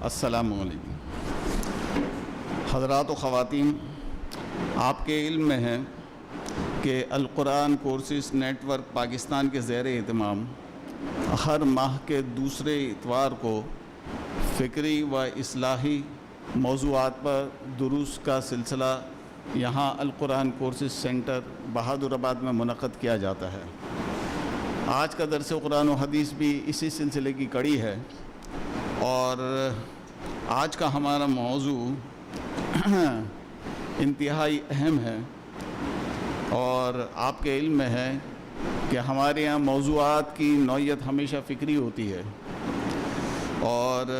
السلام علیکم حضرات و خواتین، آپ کے علم میں ہے کہ القرآن کورسز نیٹ ورک پاکستان کے زیر اہتمام ہر ماہ کے دوسرے اتوار کو فکری و اصلاحی موضوعات پر دروس کا سلسلہ یہاں القرآن کورسز سینٹر بہادر آباد میں منعقد کیا جاتا ہے۔ آج کا درس قرآن و حدیث بھی اسی سلسلے کی کڑی ہے، اور آج کا ہمارا موضوع انتہائی اہم ہے، اور آپ کے علم میں ہے کہ ہمارے یہاں موضوعات کی نوعیت ہمیشہ فکری ہوتی ہے، اور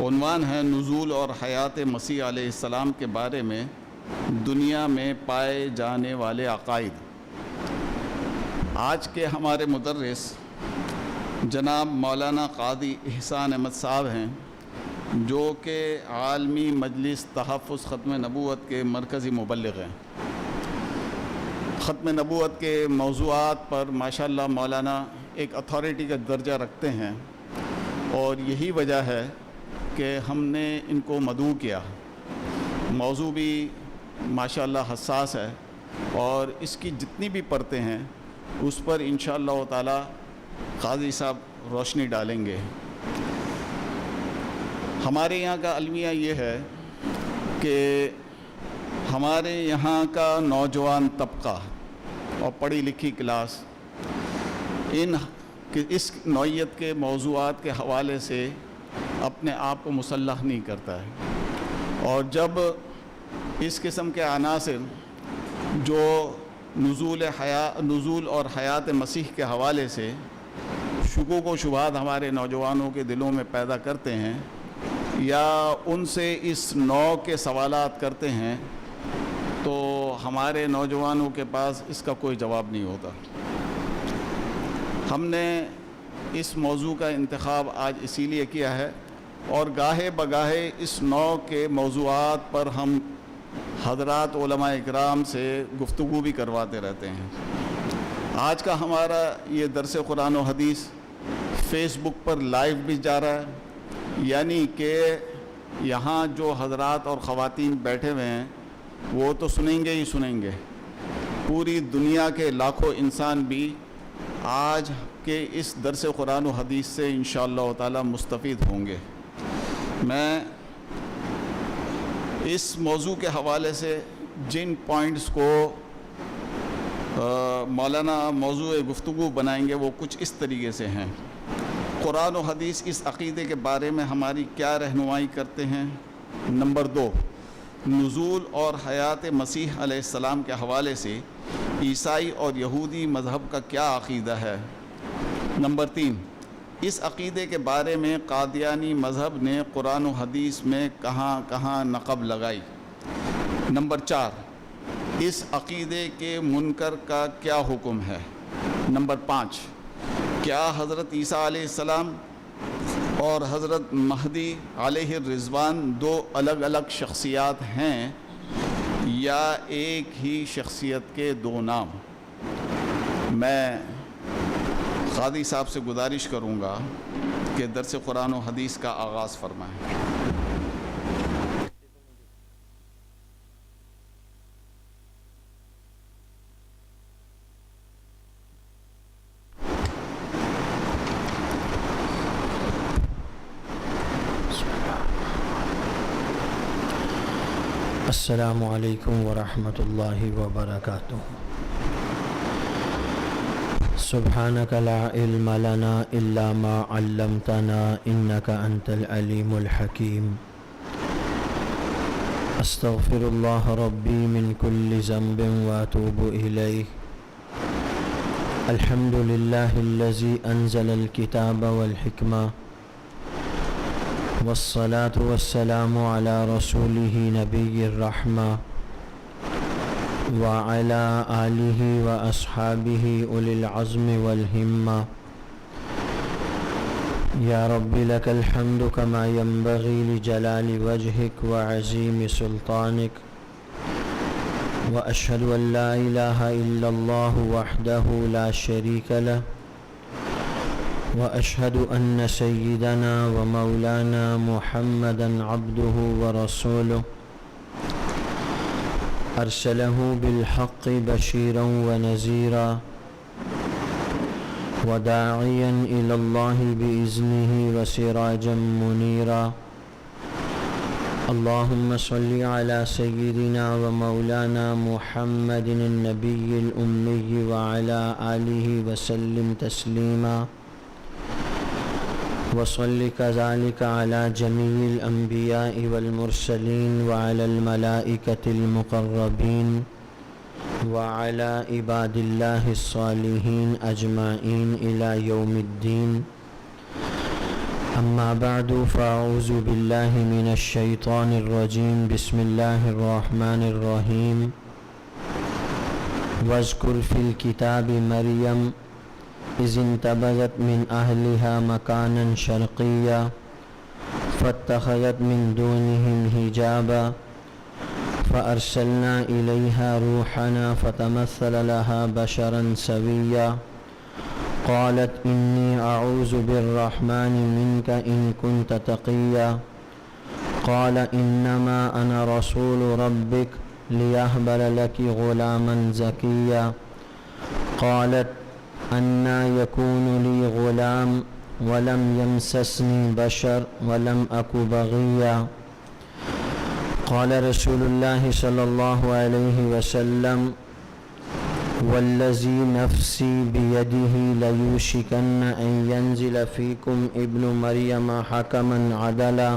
عنوان ہے نزول اور حیات مسیح علیہ السلام کے بارے میں دنیا میں پائے جانے والے عقائد۔ آج کے ہمارے مدرس جناب مولانا قاضی احسان احمد صاحب ہیں، جو کہ عالمی مجلس تحفظ ختم نبوت کے مرکزی مبلغ ہیں۔ ختم نبوت کے موضوعات پر ماشاءاللہ مولانا ایک اتھارٹی کا درجہ رکھتے ہیں، اور یہی وجہ ہے کہ ہم نے ان کو مدعو کیا۔ موضوع بھی ماشاءاللہ حساس ہے، اور اس کی جتنی بھی پرتیں ہیں اس پر انشاءاللہ تعالی قاضی صاحب روشنی ڈالیں گے۔ ہمارے یہاں کا المیہ یہ ہے کہ ہمارے یہاں کا نوجوان طبقہ اور پڑھی لکھی کلاس اس نوعیت کے موضوعات کے حوالے سے اپنے آپ کو مسلح نہیں کرتا ہے، اور جب اس قسم کے عناصر جو نزول اور حیات مسیح کے حوالے سے شکوک و شبہات ہمارے نوجوانوں کے دلوں میں پیدا کرتے ہیں، یا ان سے اس نوع کے سوالات کرتے ہیں، تو ہمارے نوجوانوں کے پاس اس کا کوئی جواب نہیں ہوتا۔ ہم نے اس موضوع کا انتخاب آج اسی لیے کیا ہے، اور گاہے بگاہے اس نوع کے موضوعات پر ہم حضرات علماء اکرام سے گفتگو بھی کرواتے رہتے ہیں۔ آج کا ہمارا یہ درس قرآن و حدیث فیس بک پر لائیو بھی جا رہا ہے، یعنی کہ یہاں جو حضرات اور خواتین بیٹھے ہوئے ہیں وہ تو سنیں گے ہی سنیں گے، پوری دنیا کے لاکھوں انسان بھی آج کے اس درس قرآن و حدیث سے انشاءاللہ تعالی مستفید ہوں گے۔ میں اس موضوع کے حوالے سے جن پوائنٹس کو مولانا موضوع گفتگو بنائیں گے وہ کچھ اس طریقے سے ہیں۔ قرآن و حدیث اس عقیدے کے بارے میں ہماری کیا رہنمائی کرتے ہیں؟ نمبر 2، نزول اور حیات مسیح علیہ السلام کے حوالے سے عیسائی اور یہودی مذہب کا کیا عقیدہ ہے؟ نمبر 3، اس عقیدے کے بارے میں قادیانی مذہب نے قرآن و حدیث میں کہاں کہاں نقب لگائی؟ نمبر 4، اس عقیدے کے منکر کا کیا حکم ہے؟ نمبر 5، کیا حضرت عیسیٰ علیہ السلام اور حضرت مہدی علیہ الرضوان دو الگ الگ شخصیات ہیں، یا ایک ہی شخصیت کے دو نام؟ میں قاضی صاحب سے گزارش کروں گا کہ درس قرآن و حدیث کا آغاز فرمائیں۔ السلام علیکم ورحمۃ اللہ وبرکاتہ۔ سبحانک لا علم لنا الا ما علمتنا انک انت العلیم الحکیم۔ استغفر اللہ ربی من کل ذنب واتوب الیہ۔ الحمد للہ الذی انزل الکتاب والحکمہ، والصلاة والسلام على رسوله نبی الرحمہ، وعلى آلہ واصحابہ اولی العزم والہمہ۔ یا رب لک الحمد کما ینبغی لجلال وجہک وعظیم سلطانک، واشہد ان لا الہ الا اللہ وحدہ لا شریک لہ، وأشهد أن سيدنا ومولانا محمدا عبده ورسوله أرسله بالحق بشيرا ونذيرا وداعيا إلى الله بإذنه وسراجا منيرا اللهم صل على سيدنا ومولانا محمد النبي الأمي وعلى آله وسلم تسليما وصل كذلك على جميع الأنبياء والمرسلين وعلى الملائكة المقربين وعلى عباد الله الصالحين أجمعين إلى يوم الدين أما بعد فأعوذ بالله من الشيطان الرجيم بسم الله الرحمن الرحيم واذكر في الكتاب مريم إذ انتبذت من أهلها مكانا شرقيا فاتخذت من دونهم حجابا فأرسلنا إليها روحنا فتمثل لها بشرا سويا قالت إني أعوذ بالرحمن منك إن كنت تقيا قال إنما أنا رسول ربك ليهب لك غلاما زكيا قالت أنى يكون لي غلام ولم يمسسني بشر ولم أك بغيا قال رسول الله صلى الله عليه وسلم والذي نفسي بيده ليوشكن أن ينزل فيكم ابن مريم حكما عدلا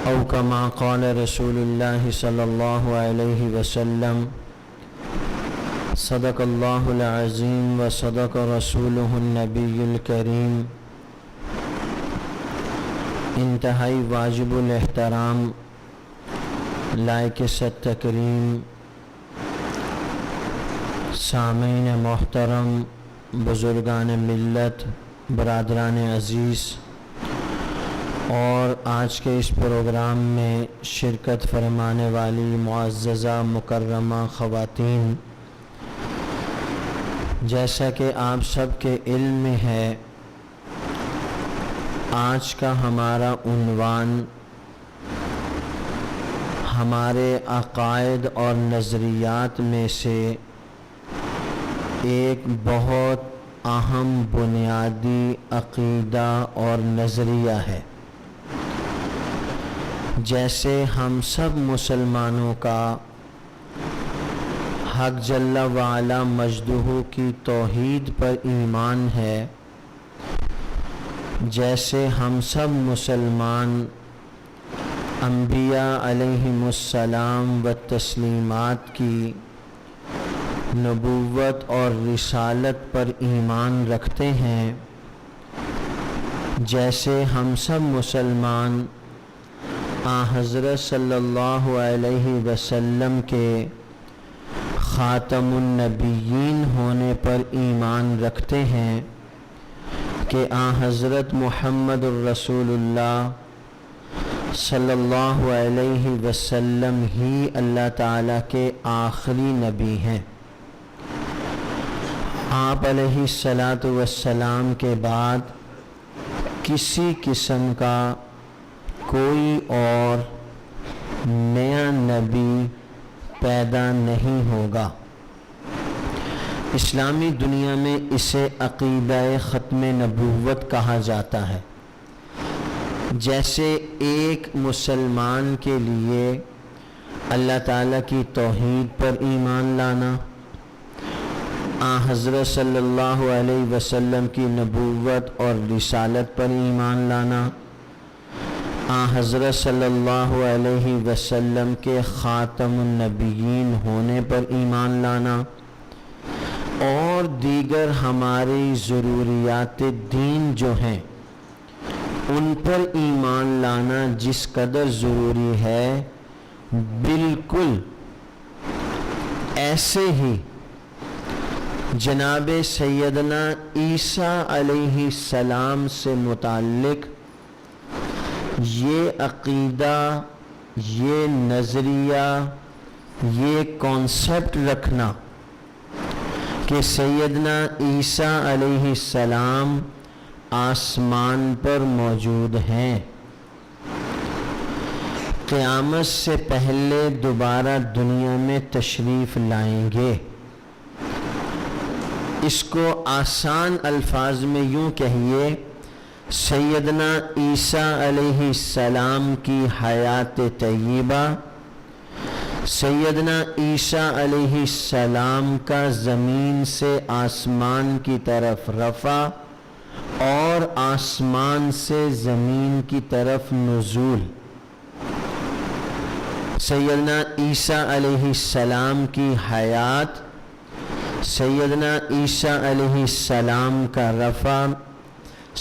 أو كما قال رسول الله صلى الله عليه وسلم صدق الله العظيم وصدق رسوله النبي الكريم انتہائی واجب الاحترام لائق تکریم سامعین محترم بزرگان ملت برادران عزیز اور آج کے اس پروگرام میں شرکت فرمانے والی معززہ مکرمہ خواتین، جیسا کہ آپ سب کے علم میں ہے آج کا ہمارا عنوان ہمارے عقائد اور نظریات میں سے ایک بہت اہم بنیادی عقیدہ اور نظریہ ہے۔ جیسے ہم سب مسلمانوں کا حق جل وعلا مجدہ کی توحید پر ایمان ہے، جیسے ہم سب مسلمان انبیاء علیہم السلام و تسلیمات کی نبوت اور رسالت پر ایمان رکھتے ہیں، جیسے ہم سب مسلمان حضرت صلی اللہ علیہ وسلم کے خاتم النبیین ہونے پر ایمان رکھتے ہیں کہ حضرت محمد الرسول اللہ صلی اللہ علیہ وسلم ہی اللہ تعالیٰ کے آخری نبی ہیں۔ آپ علیہ السلام کے بعد کسی قسم کا کوئی اور نیا نبی پیدا نہیں ہوگا۔ اسلامی دنیا میں اسے عقیدہ ختم نبوت کہا جاتا ہے۔ جیسے ایک مسلمان کے لیے اللہ تعالیٰ کی توحید پر ایمان لانا، حضرت صلی اللہ علیہ وسلم کی نبوت اور رسالت پر ایمان لانا، حضرت صلی اللہ علیہ وسلم کے خاتم النبیین ہونے پر ایمان لانا، اور دیگر ہماری ضروریات دین جو ہیں ان پر ایمان لانا جس قدر ضروری ہے، بالکل ایسے ہی جناب سیدنا عیسیٰ علیہ السلام سے متعلق یہ عقیدہ، یہ نظریہ، یہ کانسیپٹ رکھنا کہ سیدنا عیسیٰ علیہ السلام آسمان پر موجود ہیں، قیامت سے پہلے دوبارہ دنیا میں تشریف لائیں گے۔ اس کو آسان الفاظ میں یوں کہیے، سیدنا عیسیٰ علیہ السلام کی حیات طیبہ، سیدنا عیسیٰ علیہ السلام کا زمین سے آسمان کی طرف رفع اور آسمان سے زمین کی طرف نزول، سیدنا عیسیٰ علیہ السلام کی حیات، سیدنا عیسیٰ علیہ السلام کا رفع،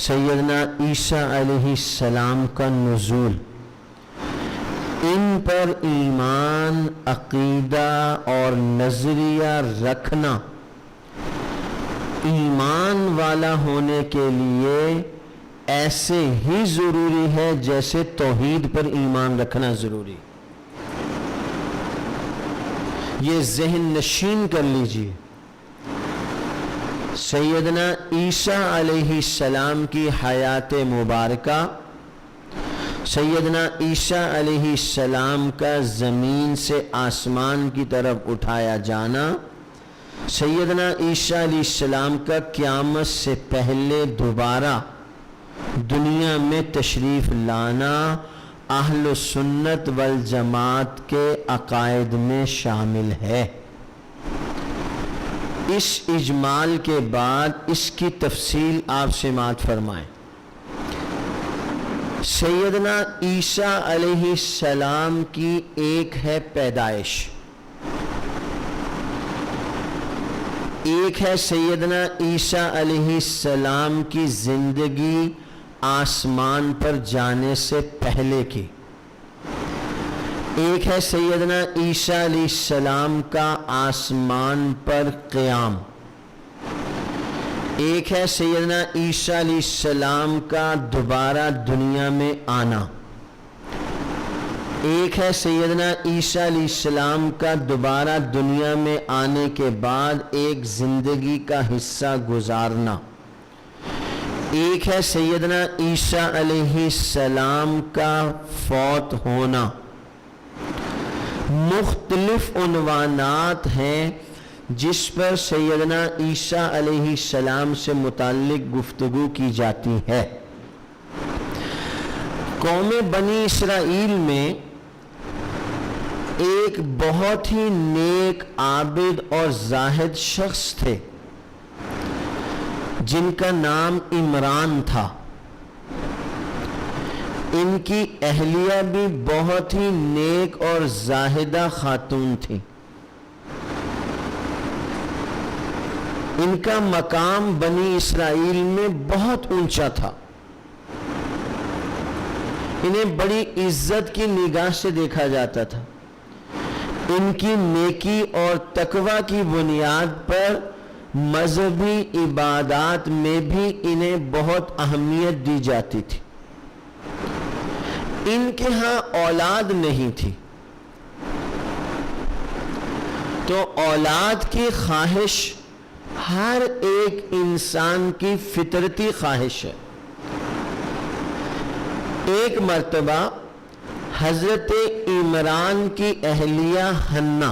سیدنا عیسیٰ علیہ السلام کا نزول، ان پر ایمان، عقیدہ اور نظریہ رکھنا ایمان والا ہونے کے لیے ایسے ہی ضروری ہے جیسے توحید پر ایمان رکھنا ضروری۔ یہ ذہن نشین کر لیجئے۔ سیدنا عیسیٰ علیہ السلام کی حیات مبارکہ، سیدنا عیسیٰ علیہ السلام کا زمین سے آسمان کی طرف اٹھایا جانا، سیدنا عیسیٰ علیہ السلام کا قیامت سے پہلے دوبارہ دنیا میں تشریف لانا اہل سنت والجماعت کے عقائد میں شامل ہے۔ اس اجمال کے بعد اس کی تفصیل آپ سماعت فرمائیں۔ سیدنا عیسیٰ علیہ السلام کی ایک ہے پیدائش، ایک ہے سیدنا عیسیٰ علیہ السلام کی زندگی آسمان پر جانے سے پہلے کی، ایک ہے سیدنا عیسیٰ علیہ السلام کا آسمان پر قیام، ایک ہے سیدنا عیسیٰ علیہ السلام کا دوبارہ دنیا میں آنا، ایک ہے سیدنا عیسیٰ علیہ السلام کا دوبارہ دنیا میں آنے کے بعد ایک زندگی کا حصہ گزارنا، ایک ہے سیدنا عیسیٰ علیہ السلام کا فوت ہونا۔ مختلف عنوانات ہیں جس پر سیدنا عیسیٰ علیہ السلام سے متعلق گفتگو کی جاتی ہے۔ قوم بنی اسرائیل میں ایک بہت ہی نیک، عابد اور زاہد شخص تھے جن کا نام عمران تھا۔ ان کی اہلیہ بھی بہت ہی نیک اور زاہدہ خاتون تھی۔ ان کا مقام بنی اسرائیل میں بہت اونچا تھا، انہیں بڑی عزت کی نگاہ سے دیکھا جاتا تھا۔ ان کی نیکی اور تقوی کی بنیاد پر مذہبی عبادات میں بھی انہیں بہت اہمیت دی جاتی تھی۔ ان کے ہاں اولاد نہیں تھی، تو اولاد کی خواہش ہر ایک انسان کی فطرتی خواہش ہے۔ ایک مرتبہ حضرت عمران کی اہلیہ حنہ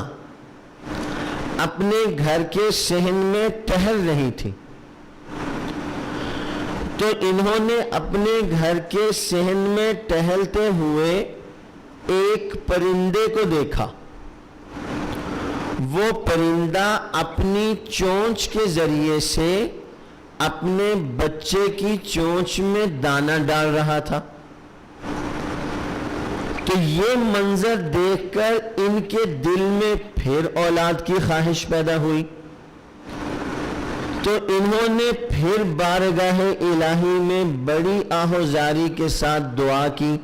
اپنے گھر کے صحن میں ٹہل رہی تھی، تو انہوں نے اپنے گھر کے صحن میں ٹہلتے ہوئے ایک پرندے کو دیکھا۔ وہ پرندہ اپنی چونچ کے ذریعے سے اپنے بچے کی چونچ میں دانہ ڈال رہا تھا۔ تو یہ منظر دیکھ کر ان کے دل میں پھر اولاد کی خواہش پیدا ہوئی، تو انہوں نے پھر بارگاہ الہی میں بڑی آہوزاری کے ساتھ دعا کی۔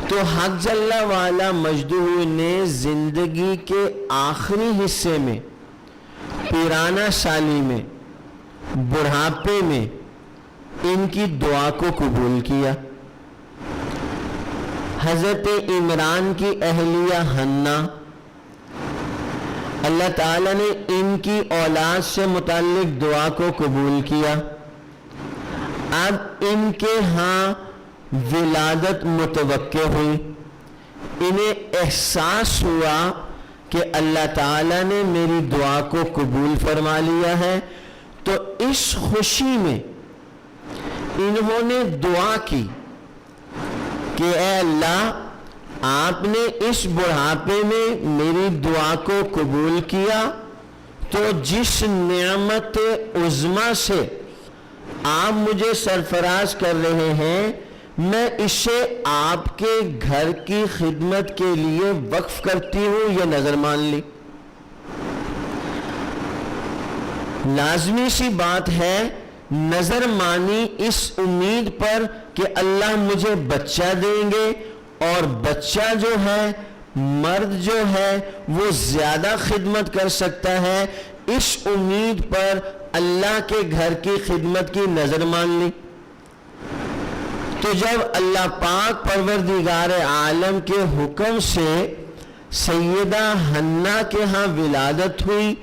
تو حق جل وعلا مجدہ نے زندگی کے آخری حصے میں، پیرانہ سالی میں، بڑھاپے میں ان کی دعا کو قبول کیا۔ حضرت عمران کی اہلیہ حنہ اللہ تعالیٰ نے ان کی اولاد سے متعلق دعا کو قبول کیا. اب ان کے ہاں ولادت متوقع ہوئی. انہیں احساس ہوا کہ اللہ تعالیٰ نے میری دعا کو قبول فرما لیا ہے. تو اس خوشی میں انہوں نے دعا کی کہ اے اللہ، آپ نے اس بڑھاپے میں میری دعا کو قبول کیا، تو جس نعمت عظمیٰ سے آپ مجھے سرفراز کر رہے ہیں، میں اسے آپ کے گھر کی خدمت کے لیے وقف کرتی ہوں. یہ نظر مان لی. لازمی سی بات ہے نظر مانی اس امید پر کہ اللہ مجھے بچہ دیں گے، اور بچہ جو ہے، مرد جو ہے، وہ زیادہ خدمت کر سکتا ہے. اس امید پر اللہ کے گھر کی خدمت کی نظر مان لی. تو جب اللہ پاک پروردگار عالم کے حکم سے سیدہ حنہ کے ہاں ولادت ہوئی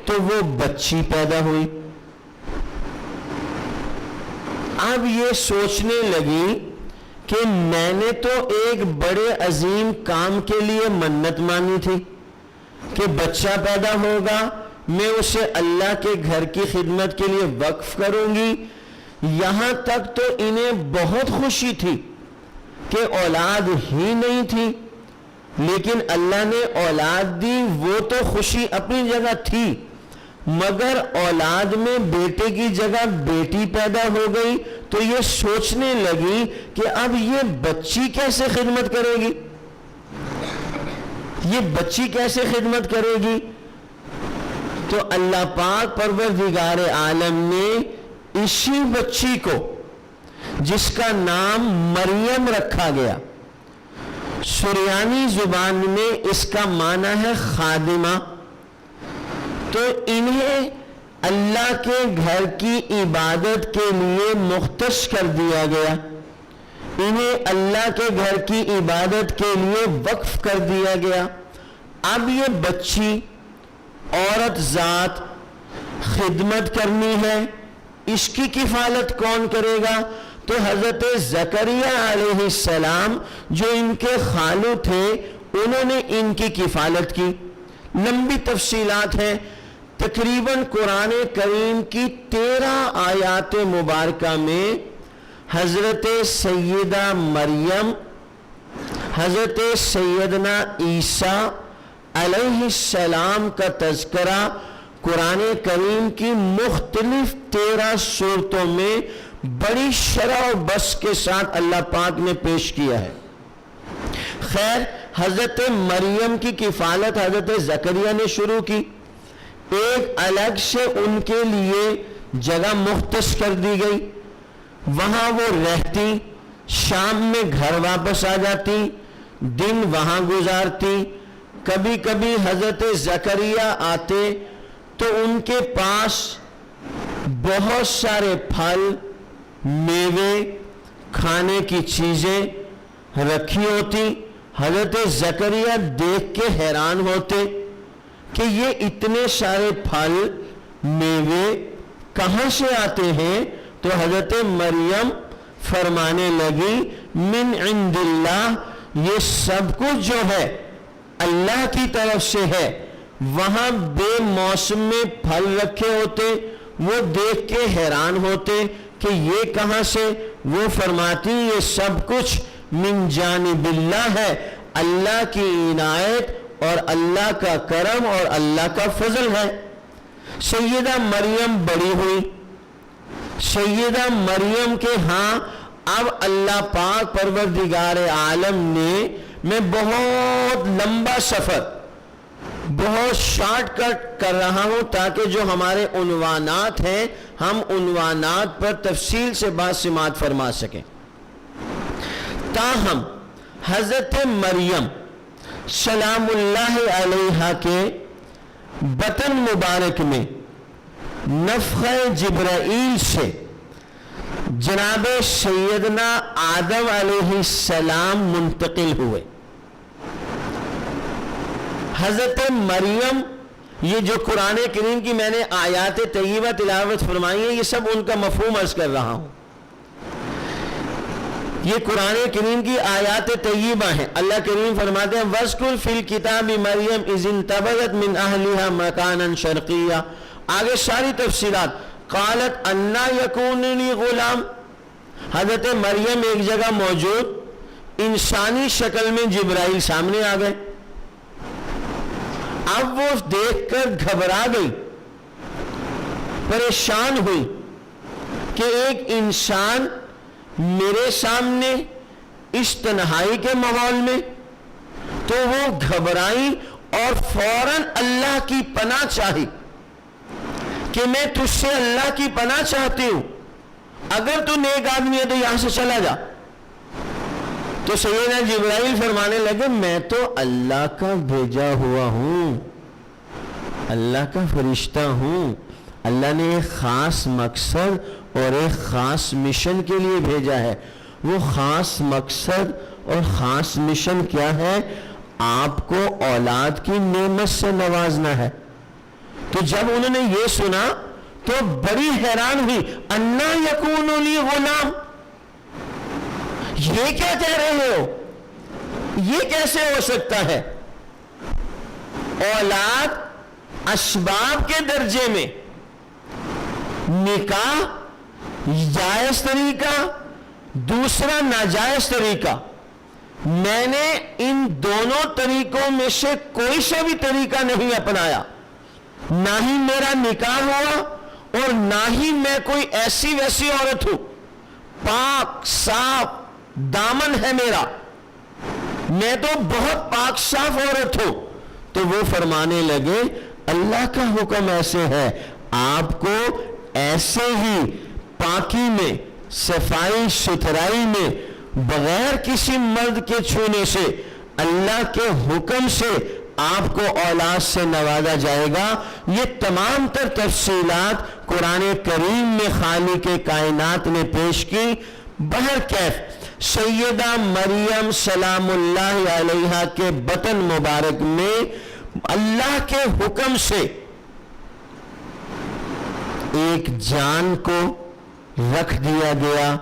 تو وہ بچی پیدا ہوئی. اب یہ سوچنے لگی کہ میں نے تو ایک بڑے عظیم کام کے لیے منت مانی تھی کہ بچہ پیدا ہوگا، میں اسے اللہ کے گھر کی خدمت کے لیے وقف کروں گی. یہاں تک تو انہیں بہت خوشی تھی کہ اولاد ہی نہیں تھی، لیکن اللہ نے اولاد دی. وہ تو خوشی اپنی جگہ تھی، مگر اولاد میں بیٹے کی جگہ بیٹی پیدا ہو گئی تو یہ سوچنے لگی کہ اب یہ بچی کیسے خدمت کرے گی، یہ بچی کیسے خدمت کرے گی. تو اللہ پاک پروردگار عالم نے اسی بچی کو، جس کا نام مریم رکھا گیا، سریانی زبان میں اس کا معنی ہے خادمہ، تو انہیں اللہ کے گھر کی عبادت کے لیے مختص کر دیا گیا. انہیں اللہ کے گھر کی عبادت کے لیے وقف کر دیا گیا. اب یہ بچی عورت ذات خدمت کرنی ہے، اس کی کفالت کون کرے گا؟ تو حضرت زکریا علیہ السلام جو ان کے خالو تھے، انہوں نے ان کی کفالت کی. لمبی تفصیلات ہیں. تقریباً قرآن کریم کی 13 آیات مبارکہ میں حضرت سیدہ مریم، حضرت سیدنا عیسیٰ علیہ السلام کا تذکرہ قرآن کریم کی مختلف 13 صورتوں میں بڑی شرح و بس کے ساتھ اللہ پاک نے پیش کیا ہے. خیر، حضرت مریم کی کفالت حضرت زکریا نے شروع کی. ایک الگ سے ان کے لیے جگہ مختص کر دی گئی، وہاں وہ رہتی، شام میں گھر واپس آ جاتی، دن وہاں گزارتی. کبھی کبھی حضرت زکریا آتے تو ان کے پاس بہت سارے پھل، میوے، کھانے کی چیزیں رکھی ہوتی. حضرت زکریا دیکھ کے حیران ہوتے کہ یہ اتنے سارے پھل، میوے کہاں سے آتے ہیں؟ تو حضرت مریم فرمانے لگی من عند اللہ، یہ سب کچھ جو ہے اللہ کی طرف سے ہے. وہاں بے موسم میں پھل رکھے ہوتے، وہ دیکھ کے حیران ہوتے کہ یہ کہاں سے. وہ فرماتی یہ سب کچھ من جانب اللہ ہے، اللہ کی عنایت اور اللہ کا کرم اور اللہ کا فضل ہے. سیدہ مریم بڑی ہوئی. سیدہ مریم کے ہاں اب اللہ پاک پروردگار عالم نے، میں بہت لمبا سفر، بہت شارٹ کٹ کر رہا ہوں تاکہ جو ہمارے عنوانات ہیں ہم عنوانات پر تفصیل سے بات سماعت فرما سکیں. تاہم حضرت مریم سلام اللہ علیہا کے بطن مبارک میں نفخہ جبرائیل سے جناب سیدنا آدم علیہ السلام منتقل ہوئے. حضرت مریم یہ جو قرآن کریم کی میں نے آیات طیبہ تلاوت فرمائی ہیں یہ سب ان کا مفہوم عرض کر رہا ہوں. یہ قرآن کریم کی آیات طیبہ ہیں. اللہ کریم فرماتے ہیں وَاذْكُرْ فِي الْكِتَابِ مَرْيَمَ إِذِ انْتَبَذَتْ مِنْ أَهْلِهَا مَكَانًا شَرْقِيًّا. آگے ساری تفصیلات. قالت انا یکون لی غلام. حضرت مریم ایک جگہ موجود انسانی شکل میں جبرائیل سامنے آ گئے. اب وہ دیکھ کر گھبرا گئی, پریشان ہوئی کہ ایک انسان میرے سامنے اس تنہائی کے ماحول میں. تو وہ گھبرائی اور فوراً اللہ کی پناہ چاہی کہ میں تجھ سے اللہ کی پناہ چاہتی ہوں, اگر تو نیک آدمی ہے تو یہاں سے چلا جا. تو سیدنا جبرائیل فرمانے لگے میں تو اللہ کا بھیجا ہوا ہوں, اللہ کا فرشتہ ہوں. اللہ نے ایک خاص مقصد اور ایک خاص مشن کے لیے بھیجا ہے. وہ خاص مقصد اور خاص مشن کیا ہے؟ آپ کو اولاد کی نعمت سے نوازنا ہے. تو جب انہوں نے یہ سنا تو بڑی حیران ہوئی. انا یکون لی غلام, یہ کیا کہہ رہے ہو, یہ کیسے ہو سکتا ہے؟ اولاد اسباب کے درجے میں, نکاح جائز طریقہ, دوسرا ناجائز طریقہ. میں نے ان دونوں طریقوں میں سے کوئی سا بھی طریقہ نہیں اپنایا. نہ ہی میرا نکاح ہوا اور نہ ہی میں کوئی ایسی ویسی عورت ہوں. پاک صاف دامن ہے میرا, میں تو بہت پاک صاف عورت ہوں. تو وہ فرمانے لگے اللہ کا حکم ایسے ہے, آپ کو ایسے ہی پاکی میں, صفائی ستھرائی میں, بغیر کسی مرد کے چھونے سے, اللہ کے حکم سے آپ کو اولاد سے نوازا جائے گا. یہ تمام تر تفصیلات قرآن کریم میں خالق کائنات نے پیش کی. بہرکیف سیدہ مریم سلام اللہ علیہا کے بطن مبارک میں اللہ کے حکم سے ایک جان کو رکھ دیا گیا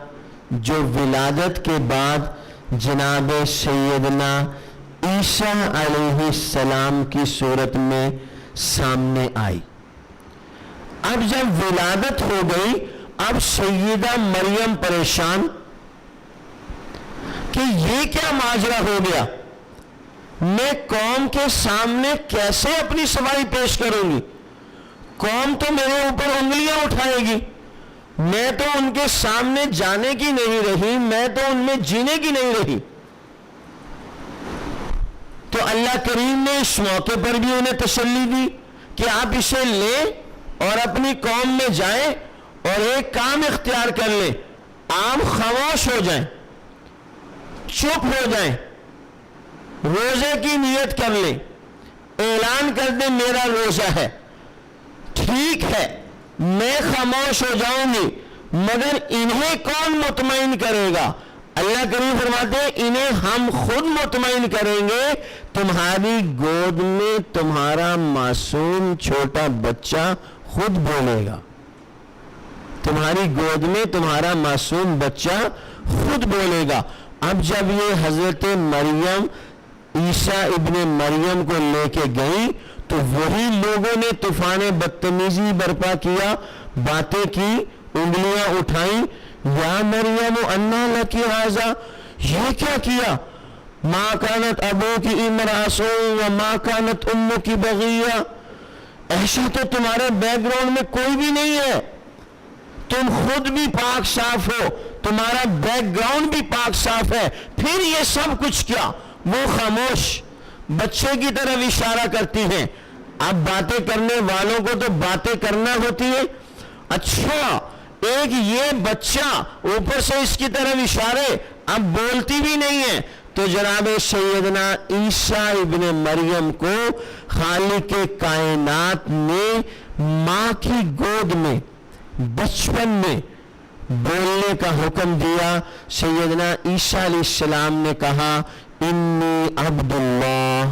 جو ولادت کے بعد جناب سیدنا عیسیٰ علیہ السلام کی صورت میں سامنے آئی. اب جب ولادت ہو گئی, اب سیدہ مریم پریشان کہ یہ کیا ماجرا ہو گیا, میں قوم کے سامنے کیسے اپنی سفائی پیش کروں گی؟ قوم تو میرے اوپر انگلیاں اٹھائے گی. میں تو ان کے سامنے جانے کی نہیں رہی, میں تو ان میں جینے کی نہیں رہی. تو اللہ کریم نے اس موقع پر بھی انہیں تسلی دی کہ آپ اسے لیں اور اپنی قوم میں جائیں اور ایک کام اختیار کر لیں, آپ خاموش ہو جائیں, چپ ہو جائیں, روزے کی نیت کر لیں, اعلان کر دیں میرا روزہ ہے. ٹھیک ہے میں خاموش ہو جاؤں گی, مگر انہیں کون مطمئن کرے گا؟ اللہ کریم فرماتے ہیں انہیں ہم خود مطمئن کریں گے. تمہاری گود میں تمہارا معصوم چھوٹا بچہ خود بولے گا. تمہاری گود میں تمہارا معصوم بچہ خود بولے گا. اب جب یہ حضرت مریم عیسیٰ ابن مریم کو لے کے گئی تو وہی لوگوں نے طوفان بدتمیزی برپا کیا, باتیں کی, انگلیاں اٹھائیں. یا مریم انا لکی ھذا, یہ کیا کیا؟ ما کانت ابوکی امرأ سوء وما کانت امکی بغیہ. ایسا تو تمہارے بیک گراؤنڈ میں کوئی بھی نہیں ہے, تم خود بھی پاک صاف ہو, تمہارا بیک گراؤنڈ بھی پاک صاف ہے, پھر یہ سب کچھ کیا؟ وہ خاموش بچے کی طرف اشارہ کرتی ہیں. اب باتیں کرنے والوں کو تو باتیں کرنا ہوتی ہے. اچھا ایک یہ بچہ اوپر سے اس کی طرف اشارے, اب بولتی بھی نہیں ہے. تو جناب سیدنا عیسیٰ ابن مریم کو خالق کائنات نے ماں کی گود میں بچپن میں بولنے کا حکم دیا. سیدنا عیسیٰ علیہ السلام نے کہا انی عبد اللہ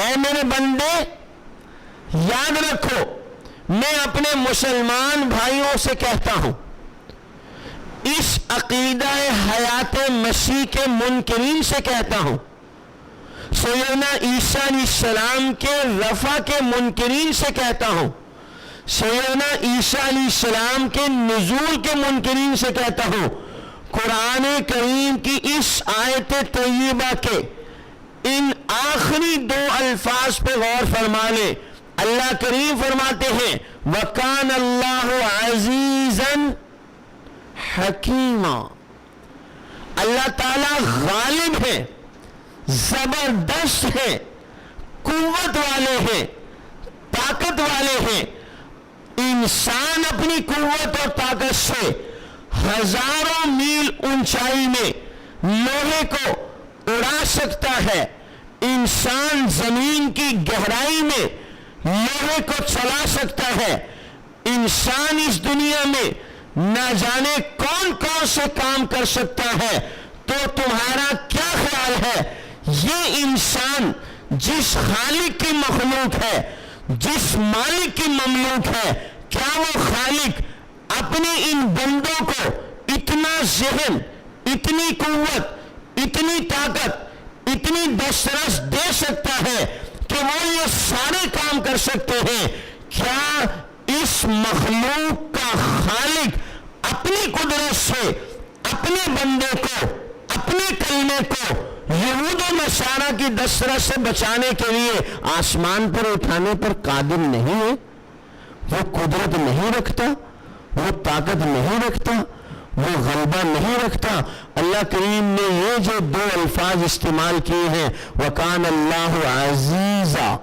اے میرے بندے یاد رکھو میں اپنے مسلمان بھائیوں سے کہتا ہوں اس عقیدہ حیات مسیح کے منکرین سے کہتا ہوں سیدنا عیسیٰ علیہ السلام کے رفع کے منکرین سے کہتا ہوں سیدنا عیسیٰ علیہ السلام کے نزول کے منکرین سے کہتا ہوں قرآن کریم کی اس آیت طیبہ کے ان آخری دو الفاظ پہ غور فرما لیں اللہ کریم فرماتے ہیں وَكَانَ اللَّهُ عَزِيزًا حَكِيمًا اللہ تعالیٰ غالب ہے زبردست ہے قوت والے ہیں طاقت والے ہیں انسان اپنی قوت اور طاقت سے ہزاروں میل اونچائی میں لوہے کو اڑا سکتا ہے انسان زمین کی گہرائی میں لوہے کو چلا سکتا ہے انسان اس دنیا میں نہ جانے کون کون سے کام کر سکتا ہے تو تمہارا کیا خیال ہے یہ انسان جس خالق کی مخلوق ہے جس مالک کی مملوک ہے کیا وہ خالق اپنے ان بندوں کو اتنا ذہن اتنی قوت اتنی طاقت اتنی دسترس دے سکتا ہے کہ وہ یہ سارے کام کر سکتے ہیں کیا اس مخلوق کا خالق اپنی قدرت سے اپنے بندے کو اپنے کلمے کو یہود و نصارہ کی دسترس سے بچانے کے لیے آسمان پر اٹھانے پر قادر نہیں ہے وہ قدرت نہیں رکھتا وہ طاقت نہیں رکھتا وہ غلبہ نہیں رکھتا اللہ کریم نے یہ جو دو الفاظ استعمال کیے ہیں وَكَانَ اللَّهُ عَزِيزًا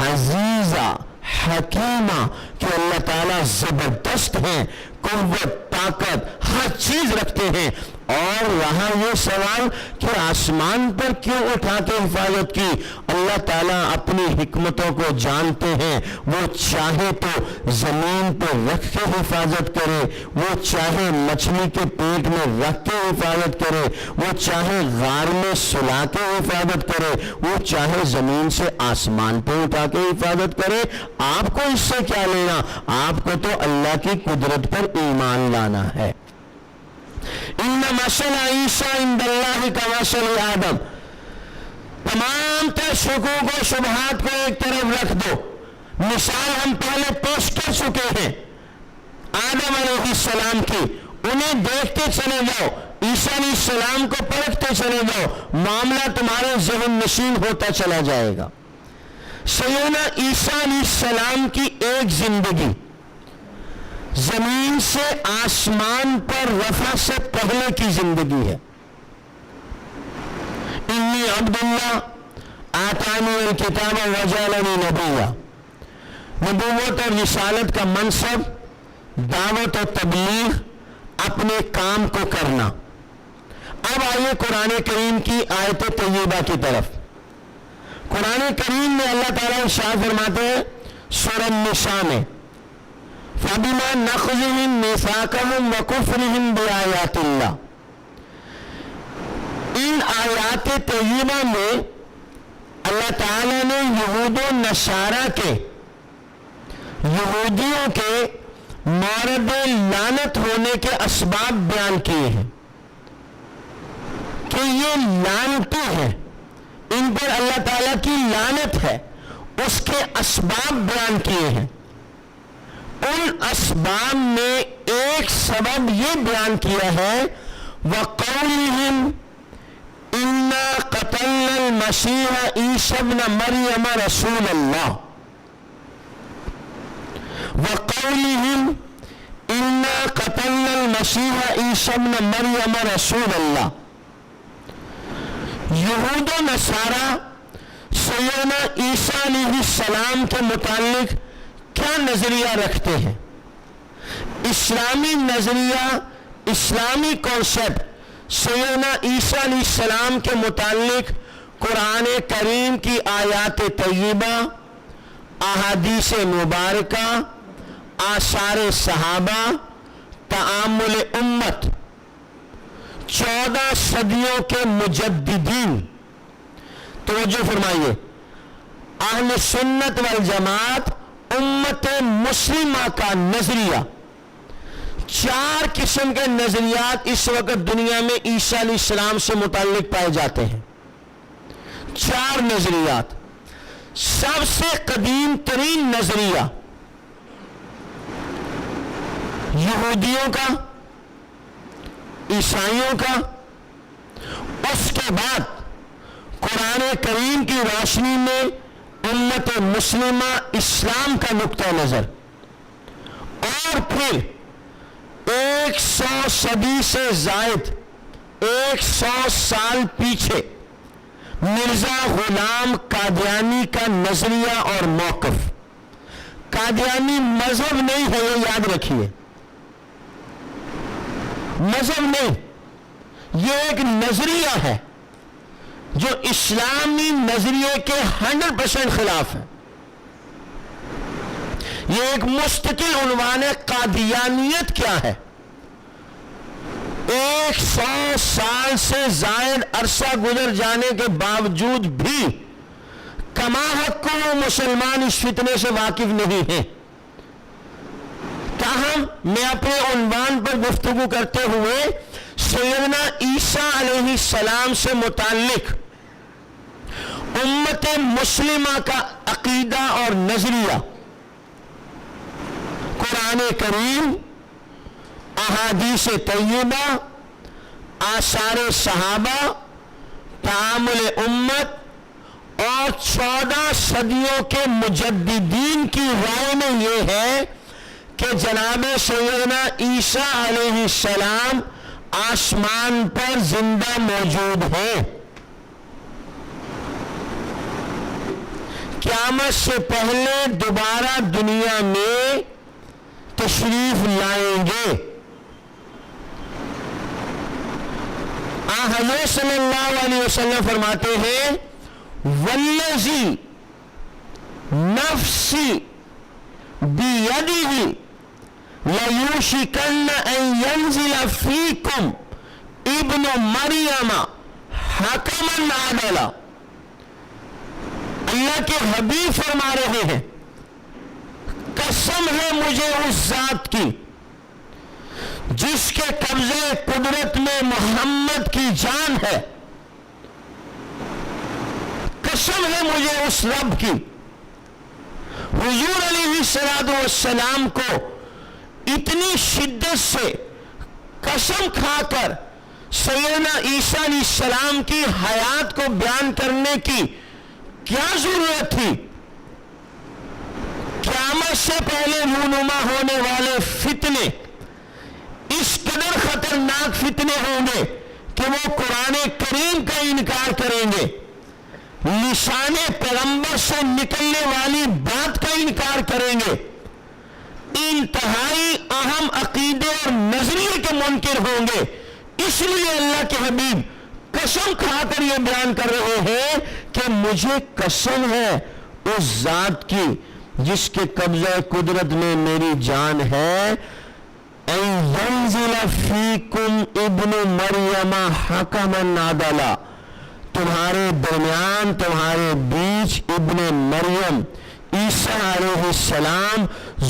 عزیزہ حکیمہ کہ اللہ تعالیٰ زبردست ہیں قوت طاقت ہر چیز رکھتے ہیں اور رہا یہ سوال کہ آسمان پر کیوں اٹھا کے حفاظت کی اللہ تعالیٰ اپنی حکمتوں کو جانتے ہیں وہ چاہے تو زمین پر رکھ کے حفاظت کرے وہ چاہے مچھلی کے پیٹ میں رکھ کے حفاظت کرے وہ چاہے غار میں سلا کے حفاظت کرے وہ چاہے زمین سے آسمان پہ اٹھا کے حفاظت کرے آپ کو اس سے کیا لینا آپ کو تو اللہ کی قدرت پر ایمان لانا ہے ان مثل عیسیٰ عند اللہ کمثل آدم تمام تر شکوک و شبہات کو ایک طرف رکھ دو مثال ہم پہلے پیش کر چکے ہیں آدم علیہ السلام کی انہیں دیکھتے چلے جاؤ عیسیٰ علیہ السلام کو پرکھتے چلے جاؤ معاملہ تمہارے ذہن نشین ہوتا چلا جائے گا سیدنا عیسیٰ علیہ السلام کی ایک زندگی زمین سے آسمان پر رفع سے پہلے کی زندگی ہے انی عبداللہ آتانی الکتاب وجعلنی نبیہ نبوت اور رسالت کا منصب دعوت و تبلیغ اپنے کام کو کرنا اب آئیے قرآن کریم کی آیت طیبہ کی طرف قرآن کریم میں اللہ تعالیٰ ارشاد فرماتے ہیں سورہ النساء میں فَبِمَا نَخْذِهِمْ مِيثَاقَهُمْ وَكُفْرِهِمْ بِآيَاتِ اللَّهِ ان آیات طیبہ میں اللہ تعالیٰ نے یہود و نصارہ کے یہودیوں کے مورد لعنت ہونے کے اسباب بیان کیے ہیں کہ یہ لعنتی ہیں ان پر اللہ تعالیٰ کی لعنت ہے اس کے اسباب بیان کیے ہیں ان اسباب میں ایک سبب یہ بیان کیا ہے وَقَوْلِهِمْ إِنَّا قَتَلْنَا الْمَسِيحَ عِيسَى ابْنَ مَرْيَمَ رَسُولَ اللَّهِ وَقَوْلِهِمْ إِنَّا قَتَلْنَا الْمَسِيحَ عِيسَى ابْنَ مَرْيَمَ رَسُولَ اللَّهِ یہود و نصارہ سیدنا عیسیٰ علیہ السلام کے متعلق کیا نظریہ رکھتے ہیں اسلامی نظریہ اسلامی کانسیپٹ سیدنا عیسیٰ علیہ السلام کے متعلق قرآن کریم کی آیات طیبہ احادیث مبارکہ آثار صحابہ تعامل امت 14 صدیوں کے مجددین توجہ فرمائیے اہل سنت والجماعت امت مسلمہ کا نظریہ، 4 قسم کے نظریات اس وقت دنیا میں عیسیٰ علیہ السلام سے متعلق پائے جاتے ہیں۔ 4 نظریات۔ سب سے قدیم ترین نظریہ یہودیوں کا، عیسائیوں کا، اس کے بعد قرآن کریم کی روشنی میں امت مسلمہ اسلام کا نقطہ نظر، اور پھر 100 صدی سے زائد 100 سال پیچھے مرزا غلام قادیانی کا نظریہ اور موقف۔ قادیانی مذہب نہیں ہے، یہ یاد رکھیے، مذہب نہیں، یہ ایک نظریہ ہے جو اسلامی نظریے کے 100% خلاف ہے۔ یہ ایک مستقل عنوان ہے۔ قادیانیت کیا ہے؟ 100 سال سے زائد عرصہ گزر جانے کے باوجود بھی کما حق کو مسلمان اس فتنے سے واقف نہیں ہیں۔ تاہم میں اپنے عنوان پر گفتگو کرتے ہوئے سیدنا عیسیٰ علیہ السلام سے متعلق امت مسلمہ کا عقیدہ اور نظریہ قرآن کریم، احادیث طیبہ، آثار صحابہ، تعامل امت اور 14 صدیوں کے مجددین کی رائے میں یہ ہے کہ جناب سیدنا عیسیٰ علیہ السلام آسمان پر زندہ موجود ہیں، قیامت سے پہلے دوبارہ دنیا میں تشریف لائیں گے۔ حضرت صلی اللہ علیہ وسلم فرماتے ہیں والذی نفسی بیدہ لیوشکن ان ینزل فیکم ابن مریم حکما عدلا۔ اللہ کے حبیب فرما رہے ہیں قسم ہے مجھے اس ذات کی جس کے قبضے قدرت میں محمد کی جان ہے، قسم ہے مجھے اس رب کی، حضور علیہ السلام کو اتنی شدت سے قسم کھا کر سیدنا عیسیٰ علیہ السلام کی حیات کو بیان کرنے کی کیا ضرورت تھی؟ قیامت سے پہلے رونما ہونے والے فتنے اس قدر خطرناک فتنے ہوں گے کہ وہ قرآن کریم کا انکار کریں گے، لسان پیغمبر سے نکلنے والی بات کا انکار کریں گے، انتہائی اہم عقیدے اور نظریے کے منکر ہوں گے۔ اس لیے اللہ کے حبیب قسم کھا کر یہ بیان کر رہے ہیں کہ مجھے قسم ہے اس ذات کی جس کے قبضہ قدرت میں میری جان ہے، ان ینزل فیکم ابن مریم حکما عدلا، تمہارے درمیان، تمہارے بیچ ابن مریم عیسیٰ علیہ السلام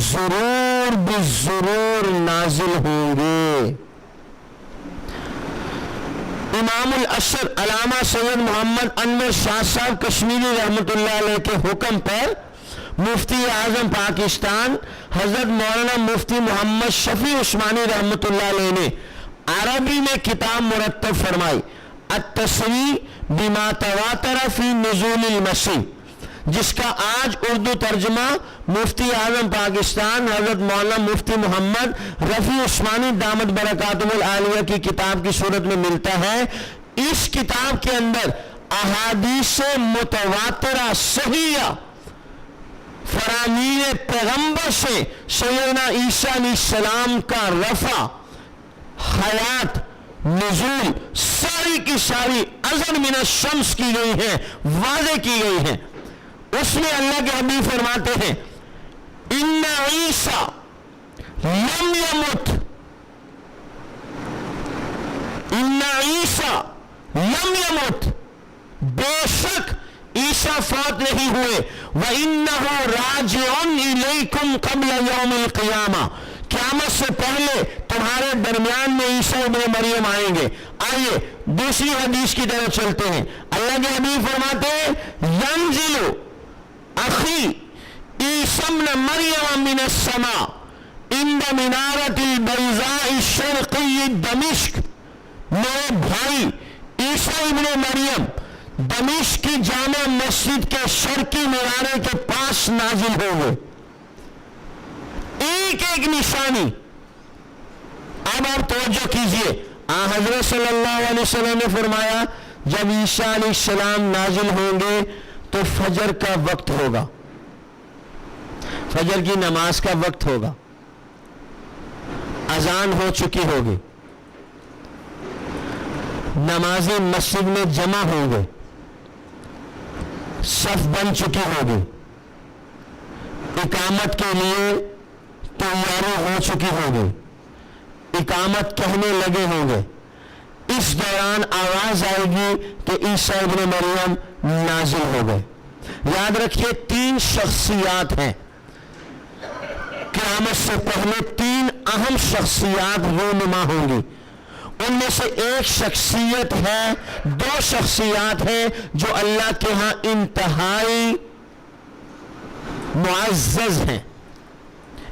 ضرور بالضرور نازل ہوں گے۔ امام الاشر علامہ سید محمد انور شاہ صاحب کشمیری رحمۃ اللہ علیہ کے حکم پر مفتی اعظم پاکستان حضرت مولانا مفتی محمد شفیع عثمانی رحمۃ اللہ علیہ نے عربی میں کتاب مرتب فرمائی التصریح بما تواتر فی نزول المسیح، جس کا آج اردو ترجمہ مفتی اعظم پاکستان حضرت مولانا مفتی محمد رفیع عثمانی دامت برکاتہم العالیہ کی کتاب کی صورت میں ملتا ہے۔ اس کتاب کے اندر احادیث متواترہ صحیحہ فرامین پیغمبر سے سیدنا عیسیٰ علیہ السلام کا رفع، حیات، نزول ساری کی ساری ازل من الشمس کی گئی ہیں، واضح کی گئی ہیں۔ اس میں اللہ کے حبیب فرماتے ہیں ان عیسیٰ لم یمت، ان عیسیٰ لم یمت، بے شک عیسیٰ عیسیٰ فوت نہیں ہوئے وَإِنَّهُ رَاجِعٌ إِلَيْكُمْ قَبْلَ يَوْمِ الْقِيَامَةِ قیامت سے پہلے تمہارے درمیان میں عیسیٰ ابن مریم آئیں گے. آئیے دوسری حدیث کی طرف چلتے ہیں. اللہ کے حبیب فرماتے ہیں ينزل اخی عیسیٰ ابن مریم من السماء عند منارۃ البیضاء الشرقی دمشق. میرے بھائی عیسیٰ ابن مریم دمشق کی جامع مسجد کے شرقی منارے کے پاس نازل ہوں گے. ایک ایک نشانی. اب آپ توجہ کیجئے, حضرت صلی اللہ علیہ وسلم نے فرمایا جب عیسیٰ علیہ السلام نازل ہوں گے تو فجر کا وقت ہوگا, فجر کی نماز کا وقت ہوگا, اذان ہو چکی ہوگی, نمازی مسجد میں جمع ہوں گے, صف بن چکی ہوگی, اقامت کے لیے تیاری ہو چکی ہوگی, اقامت کہنے لگے ہوں گے. اس دوران آواز آئے گی کہ عیسیٰ ابن مریم نازل ہو گئے. یاد رکھیے 3 شخصیات ہیں قیامت سے پہلے, 3 اہم شخصیات رونما ہوں گی. ان میں سے ایک شخصیت ہے, 2 شخصیات ہیں جو اللہ کے ہاں انتہائی معزز ہیں,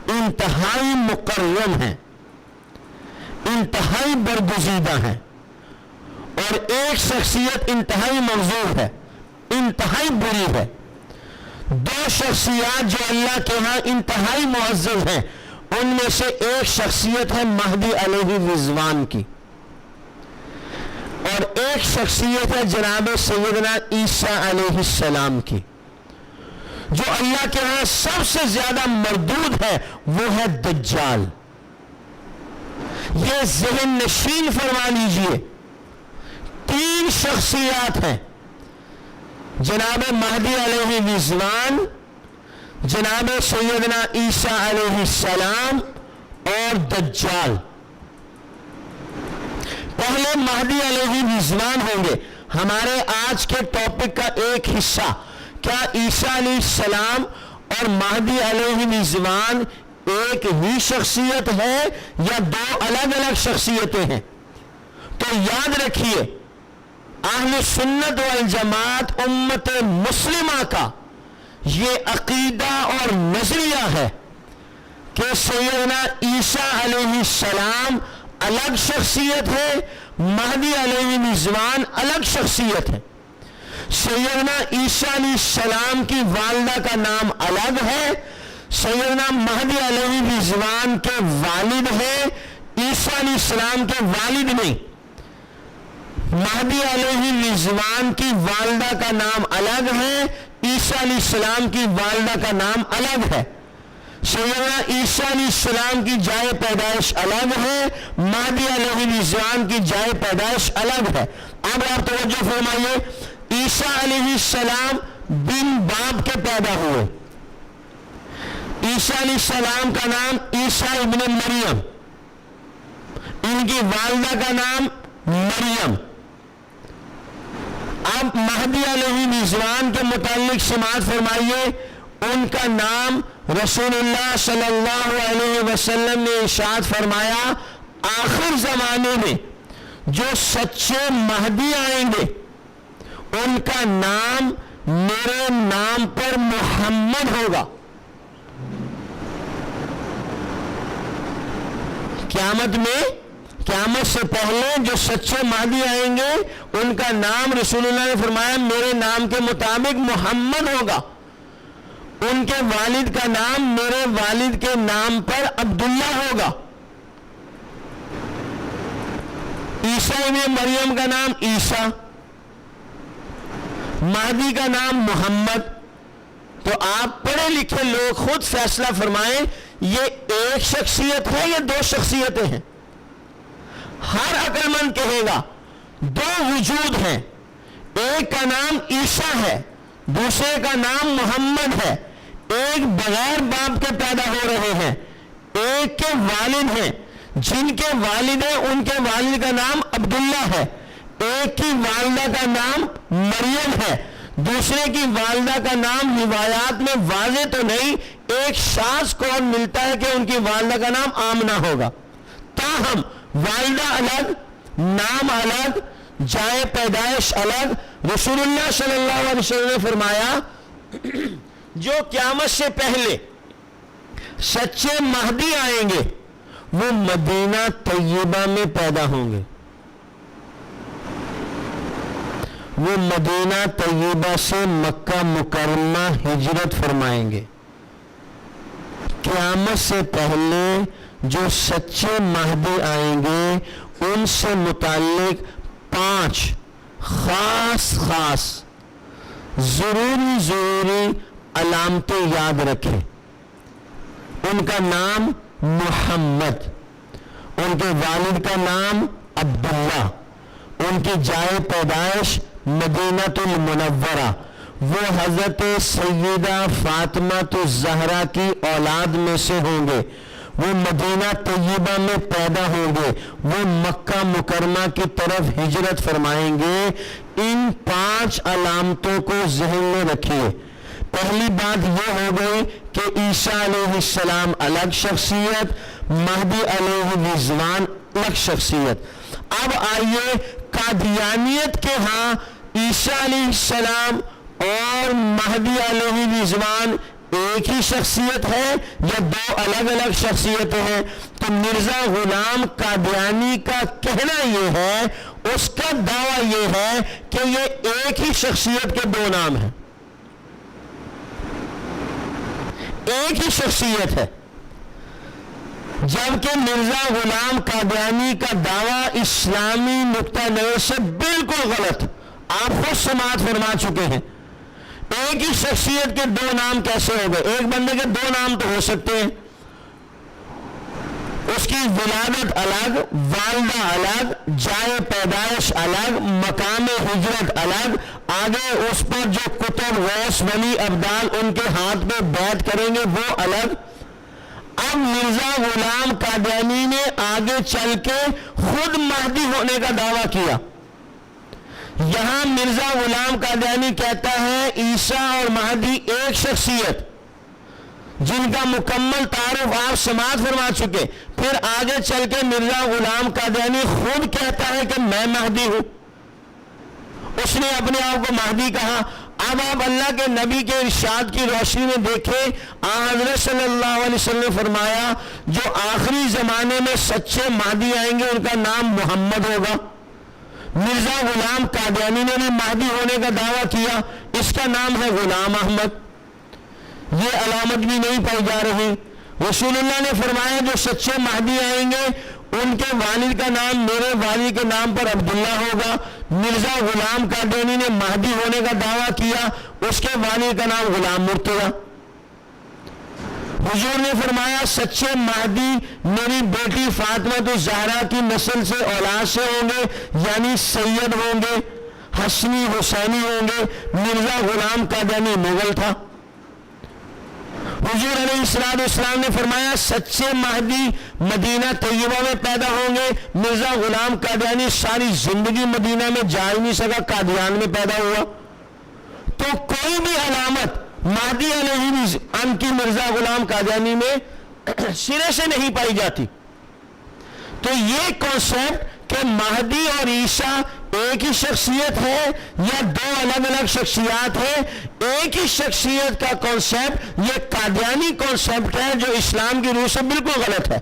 انتہائی مکرم ہیں, انتہائی برگزیدہ ہیں. اور ایک شخصیت انتہائی مغضوب ہے, انتہائی بری ہے. 2 شخصیات جو اللہ کے ہاں انتہائی معزز ہیں, ان میں سے ایک شخصیت ہے مہدی علیہ رضوان کی, اور ایک شخصیت ہے جناب سیدنا عیسیٰ علیہ السلام کی. جو اللہ کے ہاں سب سے زیادہ مردود ہے وہ ہے دجال. یہ ذہن نشین فرما لیجئے, 3 شخصیات ہیں, جناب مہدی علیہ رضوان, جناب سیدنا عیسیٰ علیہ السلام اور دجال. پہلے مہدی علیہ رضوان ہوں گے. ہمارے آج کے ٹاپک کا ایک حصہ, کیا عیسیٰ علیہ السلام اور مہدی علیہ رضوان ایک ہی شخصیت ہے یا 2 الگ الگ شخصیتیں ہیں؟ تو یاد رکھیے اہل سنت والجماعت امت مسلمہ کا یہ عقیدہ اور نظریہ ہے کہ سیدنا عیسیٰ علیہ السلام الگ شخصیت ہے, مہدی علیہ رضوان الگ شخصیت ہے. سیدنا عیسیٰ علیہ السلام کی والدہ کا نام الگ ہے, سیدنا مہدی علیہ رضوان کے والد ہیں, عیسیٰ علیہ السلام کے والد نہیں. مہدی علیہ رضوان کی والدہ کا نام الگ ہے, عیسیٰ علیہ السلام کی والدہ کا نام الگ ہے. سیدنا عیسیٰ علیہ السلام کی جائے پیدائش الگ ہے, مہدی علیہ رضوان کی جائے پیدائش الگ ہے. اب آپ توجہ فرمائیے, عیسیٰ علیہ السلام بن باپ کے پیدا ہوئے. عیسیٰ علیہ السلام کا نام عیسیٰ ابن مریم, ان کی والدہ کا نام مریم. اب مہدی علیہ رضوان کے متعلق سماعت فرمائیے, ان کا نام رسول اللہ صلی اللہ علیہ وسلم نے ارشاد فرمایا آخر زمانے میں جو سچے مہدی آئیں گے ان کا نام میرے نام پر محمد ہوگا. قیامت سے پہلے جو سچے مہدی آئیں گے ان کا نام رسول اللہ نے فرمایا میرے نام کے مطابق محمد ہوگا. ان کے والد کا نام میرے والد کے نام پر عبداللہ ہوگا. عیسیٰ ابن مریم کا نام عیسیٰ, مہدی کا نام محمد. تو آپ پڑھے لکھے لوگ خود فیصلہ فرمائیں یہ ایک شخصیت ہے یا 2 شخصیتیں ہیں. ہر عقل مند کہے گا 2 وجود ہیں, ایک کا نام عیسیٰ ہے, دوسرے کا نام محمد ہے. ایک بغیر باپ کے پیدا ہو رہے ہیں, ایک کے والد ہیں, جن کے والد ہیں ان کے والد کا نام عبداللہ ہے, ایک کی والدہ کا نام مریم ہے. دوسرے کی والدہ کا نام روایات میں واضح تو نہیں، ایک شاذ قول ملتا ہے کہ ان کی والدہ کا نام آمنہ ہوگا، تاہم والدہ الگ، نام الگ، جائے پیدائش الگ۔ رسول اللہ صلی اللہ علیہ وسلم نے فرمایا جو قیامت سے پہلے سچے مہدی آئیں گے وہ مدینہ طیبہ میں پیدا ہوں گے، وہ مدینہ طیبہ سے مکہ مکرمہ ہجرت فرمائیں گے۔ قیامت سے پہلے جو سچے مہدی آئیں گے ان سے متعلق 5 خاص ضروری علامتیں یاد رکھیں۔ ان کا نام محمد، ان کے والد کا نام عبداللہ، ان کی جائے پیدائش مدینہ المنورہ، وہ حضرت سیدہ فاطمہ الزہرا کی اولاد میں سے ہوں گے، وہ مدینہ طیبہ میں پیدا ہوں گے، وہ مکہ مکرمہ کی طرف ہجرت فرمائیں گے۔ ان 5 علامتوں کو ذہن میں رکھیے۔ پہلی بات یہ ہو گئی کہ عیسیٰ علیہ السلام الگ شخصیت، مہدی علیہ رضوان الگ شخصیت۔ اب آئیے قادیانیت کے ہاں عیسیٰ علیہ السلام اور مہدی علیہ رضوان ایک ہی شخصیت ہے یا 2 الگ الگ شخصیتیں ہیں؟ تو مرزا غلام قادیانی کا کہنا یہ ہے، اس کا دعویٰ یہ ہے کہ یہ ایک ہی شخصیت کے 2 نام ہیں، ایک ہی شخصیت ہے، جبکہ مرزا غلام قادیانی کا دعویٰ اسلامی نقطہ نظر سے بالکل غلط۔ آپ خود سماعت فرما چکے ہیں، ایک ہی شخصیت کے 2 نام کیسے ہو گئے؟ ایک بندے کے 2 نام تو ہو سکتے ہیں، اس کی ولادت الگ، والدہ الگ، جائے پیدائش الگ، مقام ہجرت الگ، آگے اس پر جو کتب غوث ولی ابدال ان کے ہاتھ پہ بیعت کریں گے وہ الگ۔ اب مرزا غلام قادیانی نے آگے چل کے خود مہدی ہونے کا دعویٰ کیا۔ یہاں مرزا غلام قادیانی کہتا ہے عیسیٰ اور مہدی ایک شخصیت، جن کا مکمل تعارف آپ سماعت فرما چکے۔ پھر آگے چل کے مرزا غلام قادیانی خود کہتا ہے کہ میں مہدی ہوں، اس نے اپنے آپ کو مہدی کہا۔ اب آپ اللہ کے نبی کے ارشاد کی روشنی میں دیکھیں، حضرت صلی اللہ علیہ وسلم نے فرمایا جو آخری زمانے میں سچے مہدی آئیں گے ان کا نام محمد ہوگا۔ مرزا غلام قادیانی نے بھی مہدی ہونے کا دعویٰ کیا، اس کا نام ہے غلام احمد، یہ علامت بھی نہیں پائی جا رہی۔ رسول اللہ نے فرمایا جو سچے مہدی آئیں گے ان کے والد کا نام میرے والد کے نام پر عبداللہ ہوگا۔ مرزا غلام قادیانی نے مہدی ہونے کا دعویٰ کیا، اس کے والد کا نام غلام مرتضیٰ۔ حضور نے فرمایا سچے مہدی میری بیٹی فاطمہ الزہرا کی نسل سے اولاد سے ہوں گے، یعنی سید ہوں گے، حسنی حسینی ہوں گے۔ مرزا غلام قادیانی مغل تھا۔ حضور علیہ السلام نے فرمایا سچے مہدی مدینہ طیبہ میں پیدا ہوں گے۔ مرزا غلام قادیانی ساری زندگی مدینہ میں جا ہی نہیں سکا، قادیان میں پیدا ہوا۔ تو کوئی بھی علامت مہدی علیہ ان کی مرزا غلام قادیانی میں سرے سے نہیں پائی جاتی۔ تو یہ کانسیپٹ کہ مہدی اور عیسیٰ ایک ہی شخصیت ہے یا 2 الگ الگ شخصیات ہیں، ایک ہی شخصیت کا کانسیپٹ یہ قادیانی کانسیپٹ ہے جو اسلام کی روح سے بالکل غلط ہے۔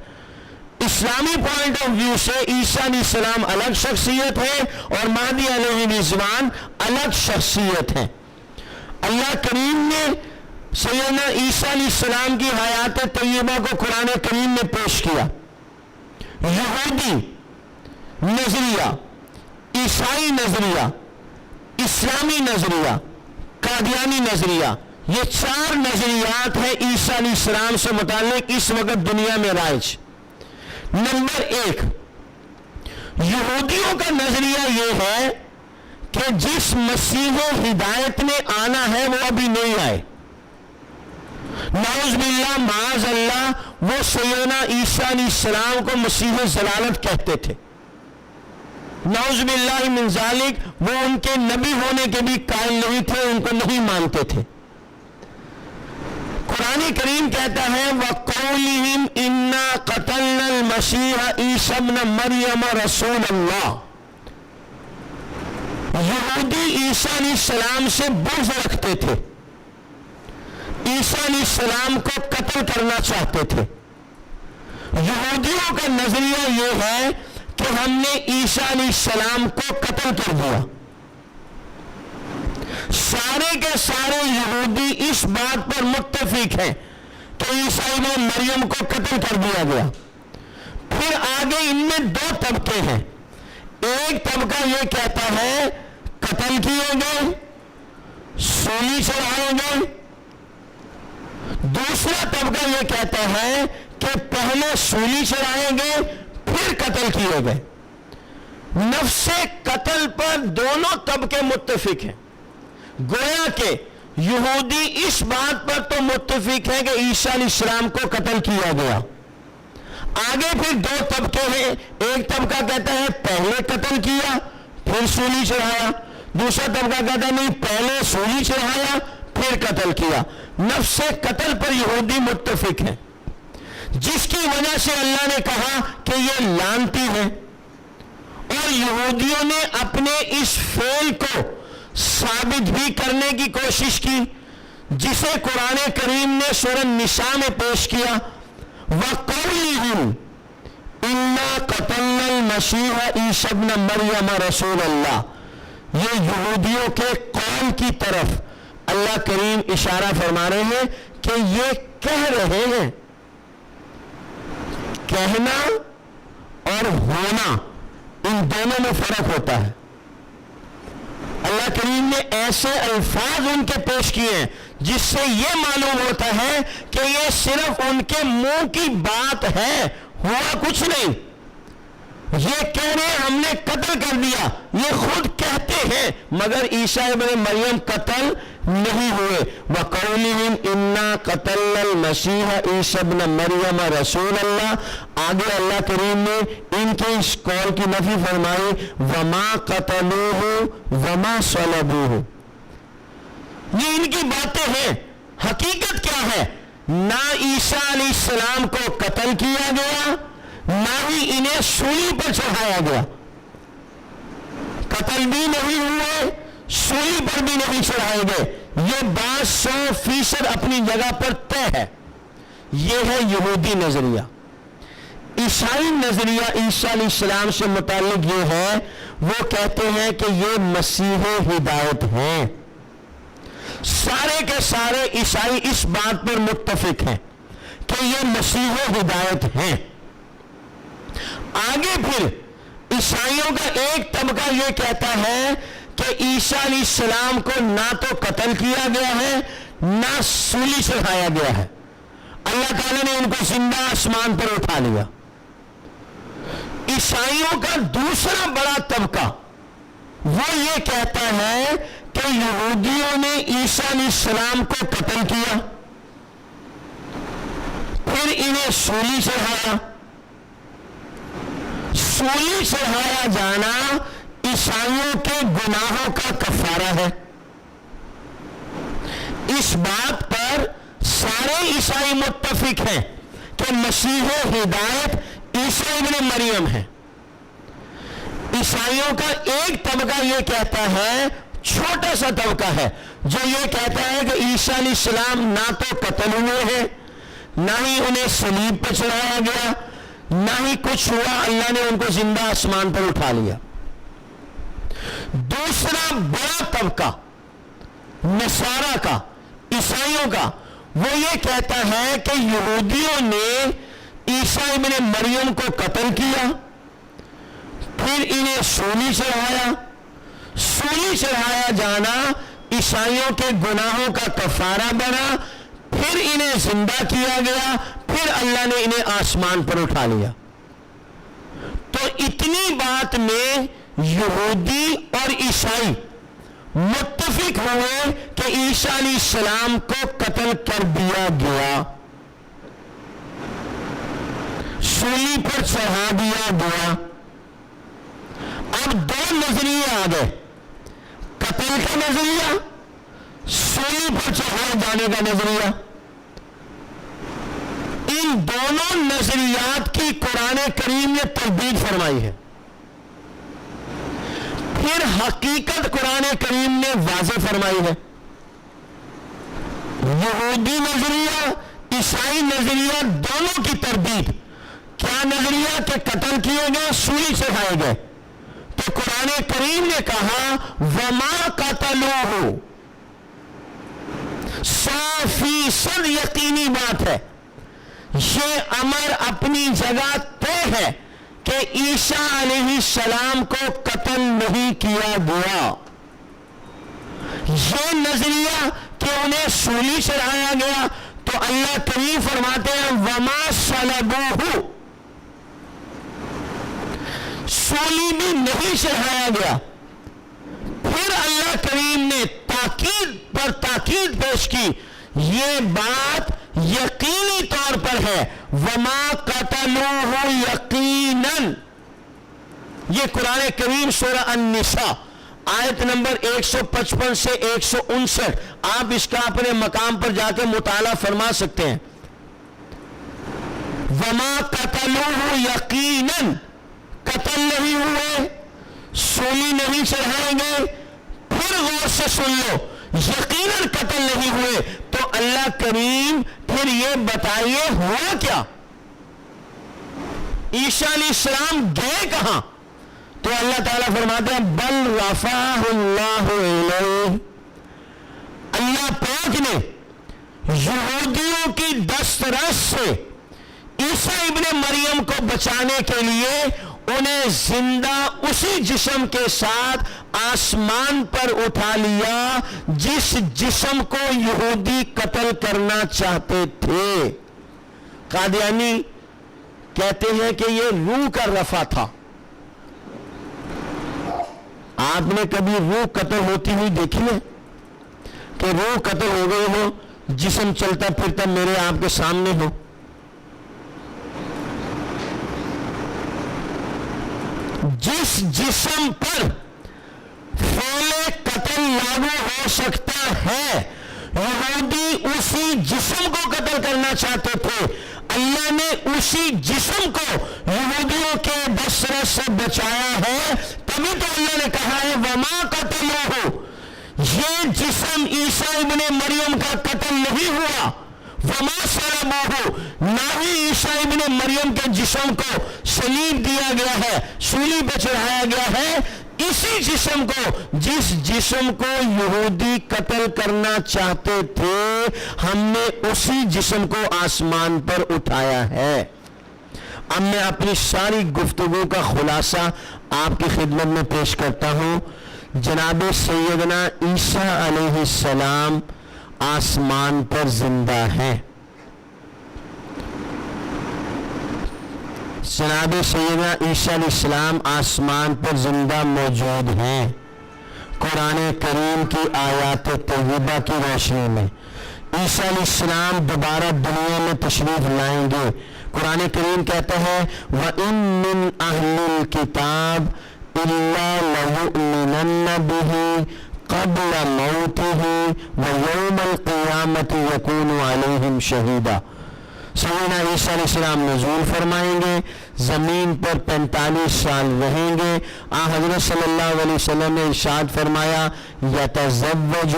اسلامی پوائنٹ آف ویو سے عیسیٰ علیہ السلام الگ شخصیت ہے اور مہدی علیہ رضوان الگ شخصیت ہے۔ اللہ کریم نے سیدنا عیسیٰ علیہ السلام کی حیات طیبہ کو قرآن کریم میں پیش کیا۔ یہودی نظریہ، عیسائی نظریہ، اسلامی نظریہ، قادیانی نظریہ، یہ 4 نظریات ہیں عیسیٰ علیہ السلام سے متعلق اس وقت دنیا میں رائج۔ نمبر 1، یہودیوں کا نظریہ یہ ہے کہ جس مسیح ہدایت میں آنا ہے وہ ابھی نہیں آئے۔ نعوذ باللہ معاذ اللہ وہ سیدنا عیسیٰ علیہ السلام کو مسیح ضلالت کہتے تھے۔ نعوذ باللہ من ذالک وہ ان کے نبی ہونے کے بھی قائل نہیں تھے، ان کو نہیں مانتے تھے۔ قرآن کریم کہتا ہے وَقَوْلِهِمْ إِنَّا قَتَلْنَا الْمَسِيحَ عِيسَى ابْنَ مَرْيَمَ رَسُولَ اللَّهِ، یہودی عیسیٰ علیہ السلام سے بغض رکھتے تھے، عیسیٰ علیہ السلام کو قتل کرنا چاہتے تھے۔ یہودیوں کا نظریہ یہ ہے کہ ہم نے عیسیٰ علیہ السلام کو قتل کر دیا۔ سارے کے سارے یہودی اس بات پر متفق ہیں کہ عیسیٰ ابن مریم کو قتل کر دیا گیا۔ پھر آگے ان میں دو طبقے ہیں، ایک طبقہ یہ کہتا ہے قتل کیے گئے، سولی چڑھائے گئے، دوسرا طبقہ یہ کہتا ہے کہ پہلے سولی چڑھائے گئے پھر قتل کیے گئے۔ نفس قتل پر دونوں طبقے متفق ہیں، گویا کہ یہودی اس بات پر تو متفق ہے کہ عیسیٰ علیہ السلام کو قتل کیا گیا۔ آگے پھر دو طبقے ہیں، ایک طبقہ کہتا ہے پہلے قتل کیا پھر سولی چڑھایا، دوسرا طبقہ کہتا ہے نہیں پہلے سولی چڑھایا پھر قتل کیا۔ نفس قتل پر یہودی متفق ہیں، جس کی وجہ سے اللہ نے کہا کہ یہ لعنتی ہے، اور یہودیوں نے اپنے اس فعل کو ثابت بھی کرنے کی کوشش کی، جسے قرآن کریم نے سورہ النساء میں پیش کیا وَقَوْلِهِمْ إِنَّا قَتَلْنَا الْمَسِيحَ عِيسَى ابْنَ مَرْيَمَ رَسُولَ اللَّهِ، یہ یہودیوں کے قول کی طرف اللہ کریم اشارہ فرما رہے ہیں کہ یہ کہہ رہے ہیں۔ کہنا اور ہونا ان دونوں میں فرق ہوتا ہے۔ اللہ کریم نے ایسے الفاظ ان کے پیش کیے ہیں جس سے یہ معلوم ہوتا ہے کہ یہ صرف ان کے منہ کی بات ہے، ہوا کچھ نہیں۔ یہ کہہ رہے ہیں ہم نے قتل کر دیا، یہ خود کہتے ہیں، مگر عیسیٰ ابن مریم قتل نہیں ہوئے۔ وَقَوْلِهِمْ إِنَّا قَتَلْنَا الْمَسِيحَ عِيسَى ابْنَ مَرْيَمَ رَسُولَ اللَّهِ، آگے اللہ کریم نے ان کے اس قول کی نفی فرمائی وَمَا قَتَلُوهُ وَمَا صَلَبُوهُ، یہ ان کی باتیں ہیں، حقیقت کیا ہے؟ نہ عیسیٰ علیہ السلام کو قتل کیا گیا، نہ ہی انہیں سولی پر چڑھایا گیا۔ قتل بھی نہیں ہوئے، سولی پر بھی نہیں چڑھائے گئے، یہ بات 100% اپنی جگہ پر طے ہے۔ یہ ہے یہودی نظریہ۔ عیسائی نظریہ عیسیٰ علیہ السلام سے متعلق یہ ہے، وہ کہتے ہیں کہ یہ مسیح ہدایت ہیں۔ سارے کے سارے عیسائی اس بات پر متفق ہیں کہ یہ مسیح ہدایت ہیں۔ آگے پھر عیسائیوں کا ایک طبقہ یہ کہتا ہے کہ عیسیٰ علیہ السلام کو نہ تو قتل کیا گیا ہے نہ سولی چڑھایا گیا ہے، اللہ تعالیٰ نے ان کو زندہ آسمان پر اٹھا لیا۔ عیسائیوں کا دوسرا بڑا طبقہ وہ یہ کہتا ہے کہ یہودیوں نے عیسیٰ علیہ السلام کو قتل کیا، پھر انہیں سولی چڑھایا۔ سولی چڑھایا جانا عیسائیوں کے گناہوں کا کفارہ ہے۔ اس بات پر سارے عیسائی متفق ہیں کہ مسیح ہدایت عیسیٰ ابن مریم ہے۔ عیسائیوں کا ایک طبقہ یہ کہتا ہے، چھوٹا سا طبقہ ہے، جو یہ کہتا ہے کہ عیسیٰ علیہ السلام نہ تو قتل ہوئے ہیں، نہ ہی انہیں صلیب پر چڑھایا گیا، نہ ہی کچھ ہوا، اللہ نے ان کو زندہ آسمان پر اٹھا لیا۔ دوسرا بڑا طبقہ نصارہ کا، عیسائیوں کا، وہ یہ کہتا ہے کہ یہودیوں نے عیسیٰ ابن مریم کو قتل کیا، پھر انہیں سولی چڑھایا۔ سولی چڑھایا جانا عیسائیوں کے گناہوں کا کفارہ بنا، پھر انہیں زندہ کیا گیا، پھر اللہ نے انہیں آسمان پر اٹھا لیا۔ تو اتنی بات میں یہودی اور عیسائی متفق ہوئے کہ عیسیٰ علیہ السلام کو قتل کر دیا گیا، سولی پر چڑھا دیا گیا۔ اب دو نظریے آ گئے، قتل کا نظریہ، سولی پر چڑھائے جانے کا نظریہ۔ ان دونوں نظریات کی قرآن کریم نے تردید فرمائی ہے۔ پھر حقیقت قرآن کریم نے واضح فرمائی ہے۔ یہودی نظریہ، عیسائی نظریہ، دونوں کی تردید۔ کیا نظریہ کہ قتل کیے گئے، سولی چڑھائے گئے، تو قرآن کریم نے کہا وما قتلوہ، 100% یقینی بات ہے، یہ امر اپنی جگہ طے ہے کہ عیسیٰ علیہ السلام کو قتل نہیں کیا گیا۔ یہ نظریہ کہ انہیں سولی چڑھایا گیا، تو اللہ کریم فرماتے ہیں وما صلبوہ، سولی بھی نہیں چڑھایا گیا۔ پھر اللہ کریم نے تاکید پر تاکید پیش کی، یہ بات یقینی طور پر ہے، وما قتلوہ یقیناً۔ یہ قرآن کریم سورہ النساء آیت نمبر 155 سے 159، آپ اس کا اپنے مقام پر جا کے مطالعہ فرما سکتے ہیں۔ وما قتلوہ یقیناً، قتل نہیں ہوئے، سولی نہیں چڑھائیں گے۔ پھر غور سے سن لو، یقیناً قتل نہیں ہوئے، تو اللہ کریم پھر یہ بتائیے ہوا کیا؟ عیسیٰ علیہ السلام گئے کہاں؟ تو اللہ تعالیٰ فرماتے ہیں بل رفعہ اللہ الیہ، اللہ پاک نے یہودیوں کی دسترس سے عیسیٰ ابن مریم کو بچانے کے لیے انہیں زندہ اسی جسم کے ساتھ آسمان پر اٹھا لیا جس جسم کو یہودی قتل کرنا چاہتے تھے۔ قادیانی کہتے ہیں کہ یہ روح کا رفع تھا۔ آپ نے کبھی روح قتل ہوتی ہوئی دیکھی ہے کہ روح قتل ہو گئی ہو، جسم چلتا پھرتا میرے آپ کے سامنے ہو؟ جس جسم پر فعل قتل لاگو ہو سکتا ہے، یہودی اسی جسم کو قتل کرنا چاہتے تھے، اللہ نے اسی جسم کو یہودیوں کے دسترس سے بچایا ہے۔ تبھی تو اللہ نے کہا ہے وما قتلوہ، یہ جسم عیسیٰ ابن مریم کا قتل نہیں ہوا، وما صلبوہ، نہ ہی عیسیٰ ابن مریم کے جسم کو صلیب دیا گیا ہے، سولی پہ چڑھایا گیا ہے، اسی جسم کو، جس جسم کو یہودی قتل کرنا چاہتے تھے، ہم نے اسی جسم کو آسمان پر اٹھایا ہے۔ اب میں اپنی ساری گفتگو کا خلاصہ آپ کی خدمت میں پیش کرتا ہوں۔ جناب سیدنا عیسیٰ علیہ السلام آسمان پر زندہ ہیں۔ جناب سیدنا عیسیٰ علیہ السلام آسمان پر زندہ موجود ہیں۔ قرآن کریم کی آیات طیبہ کی روشنی میں عیسیٰ علیہ السلام دوبارہ دنیا میں تشریف لائیں گے۔ قرآن کریم کہتا ہے وَإِن مِّنْ أَهْلِ الْكِتَابِ إِلَّا لَيُؤْمِنَنَّ بِهِ قَبْلَ مَوْتِهِ وَيَوْمَ الْقِيَامَةِ يَكُونُ عَلَيْهِمْ شَهِيدًا۔ سیدنا عیسیٰ علیہ السلام نزول فرمائیں گے، زمین پر 45 سال رہیں گے۔ حضرت صلی اللہ علیہ وسلم نے ارشاد فرمایا یتزوج،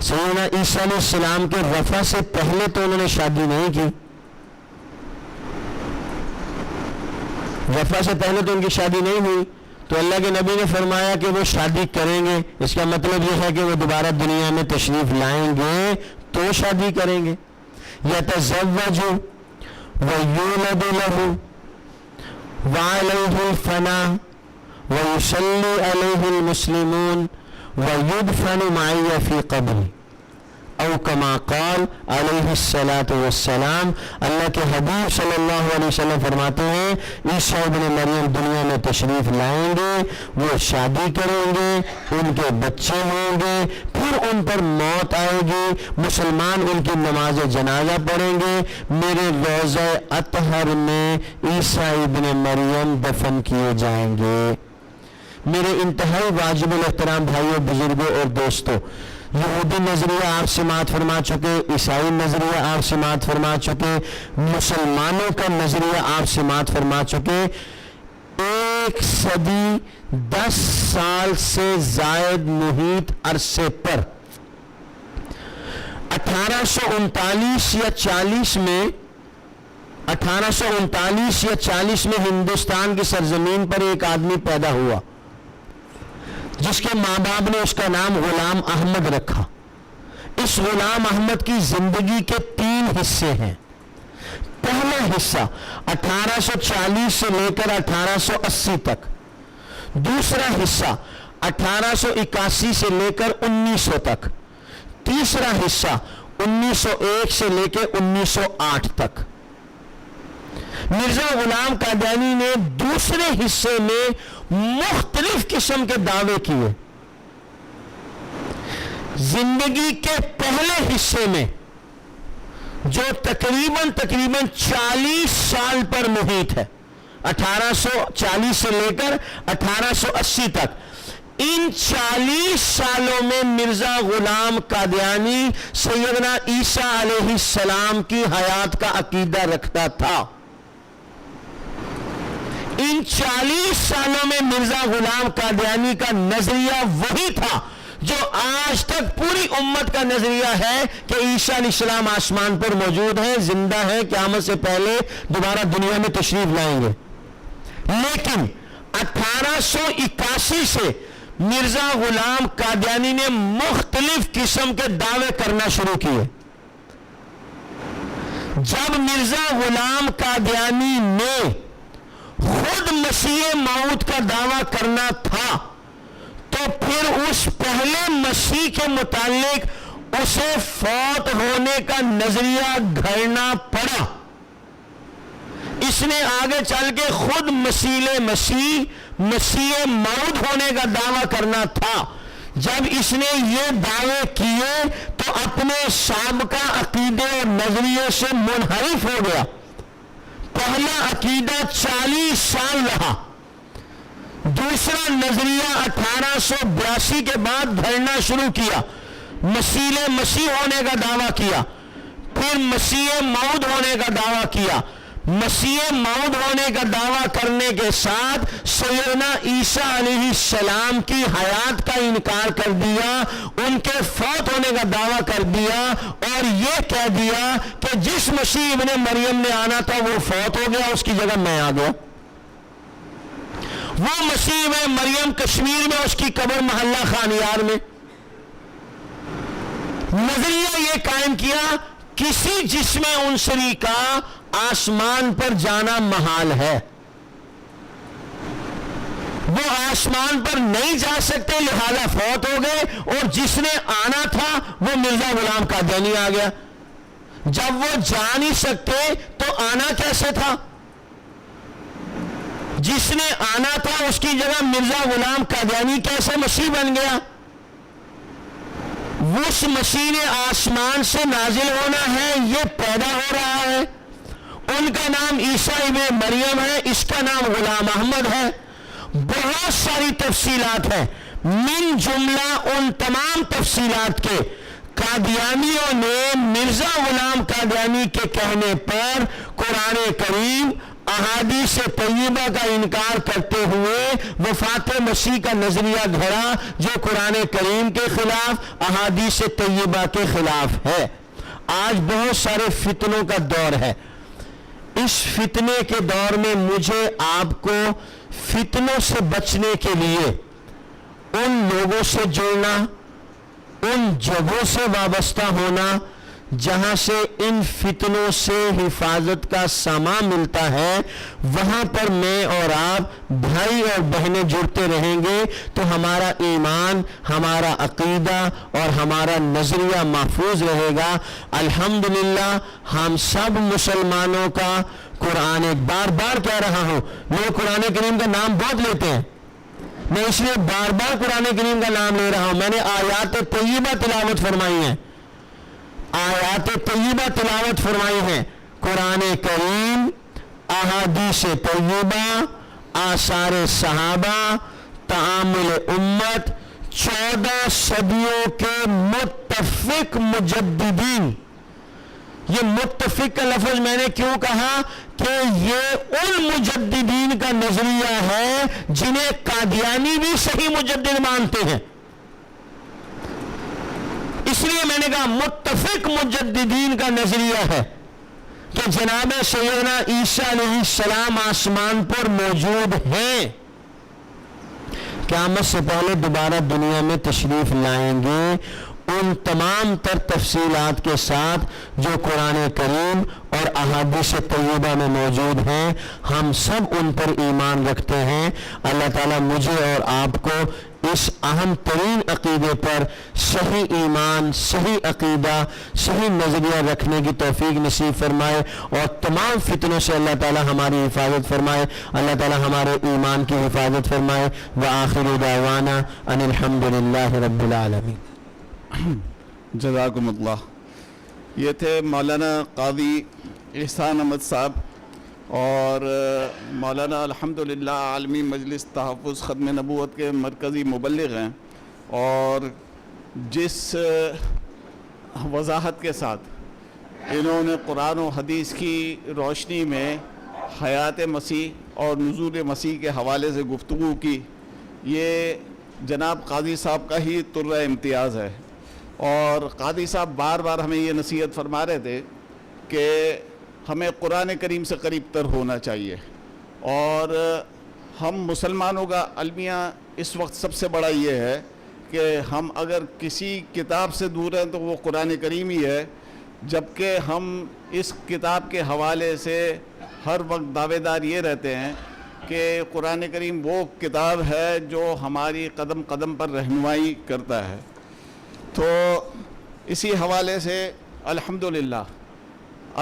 سیدنا عیسیٰ علیہ السلام کے رفع سے پہلے تو انہوں نے شادی نہیں کی، رفع سے پہلے تو ان کی شادی نہیں ہوئی، تو اللہ کے نبی نے فرمایا کہ وہ شادی کریں گے، اس کا مطلب یہ ہے کہ وہ دوبارہ دنیا میں تشریف لائیں گے تو شادی کریں گے۔ یتزوج ویولد لہ وعلیہ الفنا ویصلی علیہ المسلمون ویدفن معی فی قبری۔ او کما قال علیہ الصلاۃ والسلام، اللہ کے حبیب صلی اللہ علیہ وسلم فرماتے ہیں عیسیٰ ابن مریم دنیا میں تشریف لائیں گے، وہ شادی کریں گے، ان کے بچے ہوں گے، پھر ان پر موت آئے گی، مسلمان ان کی نماز جنازہ پڑھیں گے، میرے روضہ اطہر میں عیسیٰ ابن مریم دفن کیے جائیں گے۔ میرے انتہائی واجب الاحترام بھائیوں، بزرگوں اور دوستوں، یہودی نظریہ آپ سماعت فرما چکے، عیسائی نظریہ آپ سماعت فرما چکے، مسلمانوں کا نظریہ آپ سماعت فرما چکے۔ 1 صدی 10 سال سے زائد محیط عرصے پر 1839 یا 40 میں 1839 یا 40 میں ہندوستان کی سرزمین پر ایک آدمی پیدا ہوا جس کے ماں باپ نے اس کا نام غلام احمد رکھا۔ اس غلام احمد کی زندگی کے 3 حصے ہیں۔ پہلا حصہ 1840 سے لے کر 1880 تک، دوسرا حصہ 1881 سے لے کر 1900 تک، تیسرا حصہ 1901 سے لے کے 1908 تک۔ مرزا غلام قادیانی نے دوسرے حصے میں مختلف قسم کے دعوے کیے۔ زندگی کے پہلے حصے میں جو تقریباً 40 سال پر محیط ہے، 1840 سے لے کر 1880 تک، ان 40 سالوں میں مرزا غلام قادیانی سیدنا عیسیٰ علیہ السلام کی حیات کا عقیدہ رکھتا تھا۔ ان 40 سالوں میں مرزا غلام قادیانی کا نظریہ وہی تھا جو آج تک پوری امت کا نظریہ ہے کہ عیسیٰ علیہ السلام آسمان پر موجود ہیں، زندہ ہیں، قیامت سے پہلے دوبارہ دنیا میں تشریف لائیں گے۔ لیکن 1881 سے مرزا غلام قادیانی نے مختلف قسم کے دعوے کرنا شروع کیے۔ جب مرزا غلام قادیانی نے خود مسیح موعود کا دعویٰ کرنا تھا تو پھر اس پہلے مسیح کے متعلق اسے فوت ہونے کا نظریہ گھڑنا پڑا۔ اس نے آگے چل کے خود مسیح موعود ہونے کا دعویٰ کرنا تھا۔ جب اس نے یہ دعوے کیے تو اپنے سابقہ عقیدے اور نظریے سے منحرف ہو گیا۔ پہلا عقیدہ 40 سال رہا، دوسرا نظریہ 1882 کے بعد گھڑنا شروع کیا، مسیح ہونے کا دعویٰ کیا، پھر مسیح موعود ہونے کا دعویٰ کیا۔ مسیح موعود ہونے کا دعویٰ کرنے کے ساتھ سیدنا عیسیٰ علیہ السلام کی حیات کا انکار کر دیا، ان کے فوت ہونے کا دعویٰ کر دیا، اور یہ کہہ دیا کہ جس مسیح ابن مریم نے آنا تھا وہ فوت ہو گیا، اس کی جگہ میں آ گیا۔ وہ مسیح ابن مریم کشمیر میں، اس کی قبر محلہ خانیار میں۔ نظریہ یہ قائم کیا کسی جسم عنصری کا آسمان پر جانا محال ہے، وہ آسمان پر نہیں جا سکتے، لہذا فوت ہو گئے، اور جس نے آنا تھا وہ مرزا غلام قادیانی آ گیا۔ جب وہ جا نہیں سکتے تو آنا کیسے تھا؟ جس نے آنا تھا اس کی جگہ مرزا غلام قادیانی کیسے مسیح بن گیا؟ اس مسیح نے آسمان سے نازل ہونا ہے، یہ پیدا ہو رہا ہے۔ ان کا نام عیسیٰ ابن مریم ہے، اس کا نام غلام احمد ہے۔ بہت ساری تفصیلات ہیں، من جملہ ان تمام تفصیلات کے قادیانیوں نے مرزا غلام قادیانی کے کہنے پر قرآن کریم، احادیث طیبہ کا انکار کرتے ہوئے وفات مسیح کا نظریہ گھڑا جو قرآن کریم کے خلاف، احادیث طیبہ کے خلاف ہے۔ آج بہت سارے فتنوں کا دور ہے۔ اس فتنے کے دور میں مجھے آپ کو فتنوں سے بچنے کے لیے ان لوگوں سے جڑنا، ان جگہوں سے وابستہ ہونا جہاں سے ان فتنوں سے حفاظت کا سامان ملتا ہے، وہاں پر میں اور آپ بھائی اور بہنیں جڑتے رہیں گے تو ہمارا ایمان، ہمارا عقیدہ اور ہمارا نظریہ محفوظ رہے گا۔ الحمدللہ ہم سب مسلمانوں کا قرآن، بار بار کہہ رہا ہوں، لوگ قرآن کریم کا نام بہت لیتے ہیں، میں اس لیے بار بار قرآن کریم کا نام لے رہا ہوں۔ میں نے آیات طیبہ تلاوت فرمائی ہیں، آیات طیبہ تلاوت فرمائی ہیں۔ قرآن کریم، احادیث طیبہ، آثار صحابہ، تعامل امت، 14 صدیوں کے متفق مجددین۔ یہ متفق کا لفظ میں نے کیوں کہا کہ یہ ان مجددین کا نظریہ ہے جنہیں قادیانی بھی صحیح مجدد مانتے ہیں، اس لیے میں نے کہا متفق مجددین کا نظریہ ہے کہ جناب سیدنا عیسیٰ علیہ السلام آسمان پر موجود ہیں، قیامت سے پہلے دوبارہ دنیا میں تشریف لائیں گے، ان تمام تر تفصیلات کے ساتھ جو قرآن کریم اور احادیث طیبہ میں موجود ہیں۔ ہم سب ان پر ایمان رکھتے ہیں۔ اللہ تعالیٰ مجھے اور آپ کو اس اہم ترین عقیدے پر صحیح ایمان، صحیح عقیدہ، صحیح نظریہ رکھنے کی توفیق نصیب فرمائے اور تمام فتنوں سے اللہ تعالیٰ ہماری حفاظت فرمائے، اللہ تعالیٰ ہمارے ایمان کی حفاظت فرمائے۔ وآخر دعوانا ان الحمدللہ رب العالمین۔ جزاکم اللہ۔ یہ تھے مولانا قاضی احسان احمد صاحب، اور مولانا الحمدللہ عالمی مجلس تحفظ ختم نبوت کے مرکزی مبلغ ہیں، اور جس وضاحت کے ساتھ انہوں نے قرآن و حدیث کی روشنی میں حیات مسیح اور نزول مسیح کے حوالے سے گفتگو کی، یہ جناب قاضی صاحب کا ہی طرہ امتیاز ہے۔ اور قاضی صاحب بار بار ہمیں یہ نصیحت فرما رہے تھے کہ ہمیں قرآن کریم سے قریب تر ہونا چاہیے، اور ہم مسلمانوں کا المیہ اس وقت سب سے بڑا یہ ہے کہ ہم اگر کسی کتاب سے دور ہیں تو وہ قرآن کریم ہی ہے، جبکہ ہم اس کتاب کے حوالے سے ہر وقت دعوے دار یہ رہتے ہیں کہ قرآن کریم وہ کتاب ہے جو ہماری قدم قدم پر رہنمائی کرتا ہے۔ تو اسی حوالے سے الحمدللہ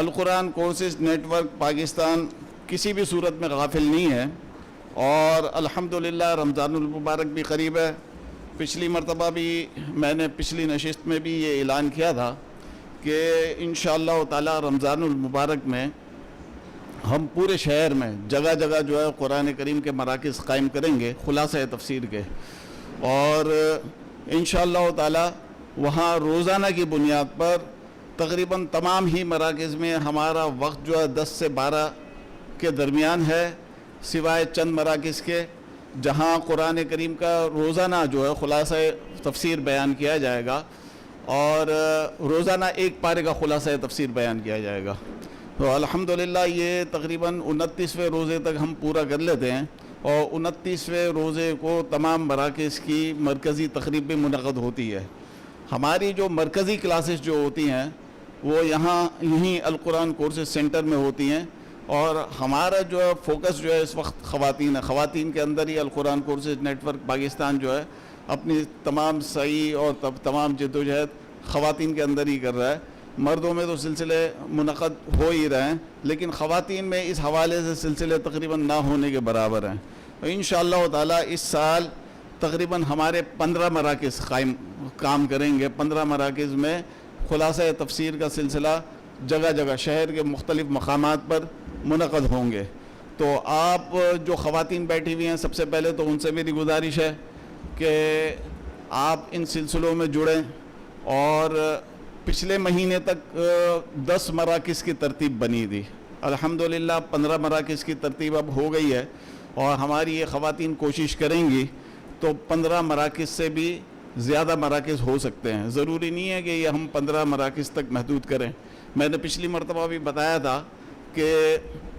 القرآن کورسز نیٹ ورک پاکستان کسی بھی صورت میں غافل نہیں ہے، اور الحمدللہ رمضان المبارک بھی قریب ہے۔ پچھلی مرتبہ بھی میں نے پچھلی نشست میں بھی یہ اعلان کیا تھا کہ انشاءاللہ تعالی رمضان المبارک میں ہم پورے شہر میں جگہ جگہ جو ہے قرآن کریم کے مراکز قائم کریں گے خلاصہ تفسیر کے، اور انشاءاللہ تعالی وہاں روزانہ کی بنیاد پر تقریباً تمام ہی مراکز میں ہمارا وقت جو ہے 10 سے 12 کے درمیان ہے، سوائے چند مراکز کے جہاں قرآن کریم کا روزانہ جو ہے خلاصہ تفسیر بیان کیا جائے گا، اور روزانہ ایک پارے کا خلاصہ تفسیر بیان کیا جائے گا۔ تو الحمدللہ یہ تقریباً 29ویں روزے تک ہم پورا کر لیتے ہیں، اور 29ویں روزے کو تمام مراکز کی مرکزی تقریب بھی منعقد ہوتی ہے۔ ہماری جو مرکزی کلاسز جو ہوتی ہیں وہ یہیں القرآن کورسز سینٹر میں ہوتی ہیں، اور ہمارا جو ہے فوکس جو ہے اس وقت خواتین ہے۔ خواتین کے اندر ہی القرآن کورسز نیٹ ورک پاکستان جو ہے اپنی تمام سعی اور تمام جدوجہد خواتین کے اندر ہی کر رہا ہے۔ مردوں میں تو سلسلے منعقد ہو ہی رہے ہیں، لیکن خواتین میں اس حوالے سے سلسلے تقریباً نہ ہونے کے برابر ہیں۔ انشاءاللہ تعالی اس سال تقریباً ہمارے 15 مراکز کام کریں گے۔ 15 مراکز میں خلاصہ تفسیر کا سلسلہ جگہ جگہ شہر کے مختلف مقامات پر منعقد ہوں گے۔ تو آپ جو خواتین بیٹھی ہوئی ہیں، سب سے پہلے تو ان سے میری گزارش ہے کہ آپ ان سلسلوں میں جڑیں، اور پچھلے مہینے تک 10 مراکز کی ترتیب بنی تھی، الحمدللہ 15 مراکز کی ترتیب اب ہو گئی ہے، اور ہماری یہ خواتین کوشش کریں گی تو 15 مراکز سے بھی زیادہ مراکز ہو سکتے ہیں۔ ضروری نہیں ہے کہ یہ ہم 15 مراکز تک محدود کریں۔ میں نے پچھلی مرتبہ بھی بتایا تھا کہ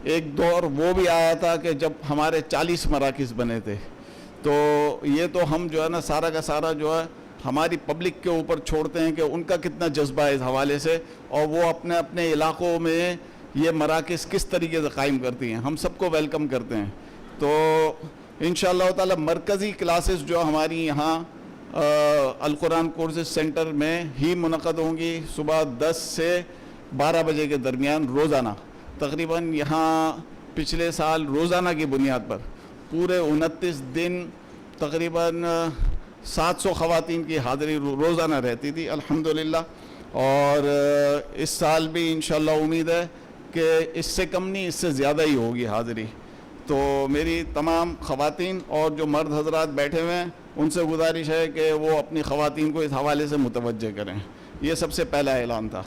ایک دور وہ بھی آیا تھا کہ جب ہمارے 40 مراکز بنے تھے، تو یہ تو ہم جو ہے نا سارا کا سارا جو ہے ہماری پبلک کے اوپر چھوڑتے ہیں کہ ان کا کتنا جذبہ ہے اس حوالے سے، اور وہ اپنے اپنے علاقوں میں یہ مراکز کس طریقے سے قائم کرتی ہیں. ہم سب کو ویلکم کرتے ہیں. تو انشاءاللہ تعالی مرکزی کلاسز جو ہماری یہاں القرآن کورسز سینٹر میں ہی منعقد ہوں گی صبح 10 سے 12 بجے کے درمیان روزانہ. تقریباً یہاں پچھلے سال روزانہ کی بنیاد پر پورے 29 دن تقریباً 700 خواتین کی حاضری روزانہ رہتی تھی الحمدللہ. اور اس سال بھی انشاءاللہ امید ہے کہ اس سے کم نہیں، اس سے زیادہ ہی ہوگی حاضری. تو میری تمام خواتین اور جو مرد حضرات بیٹھے ہوئے ہیں ان سے گزارش ہے کہ وہ اپنی خواتین کو اس حوالے سے متوجہ کریں. یہ سب سے پہلا اعلان تھا.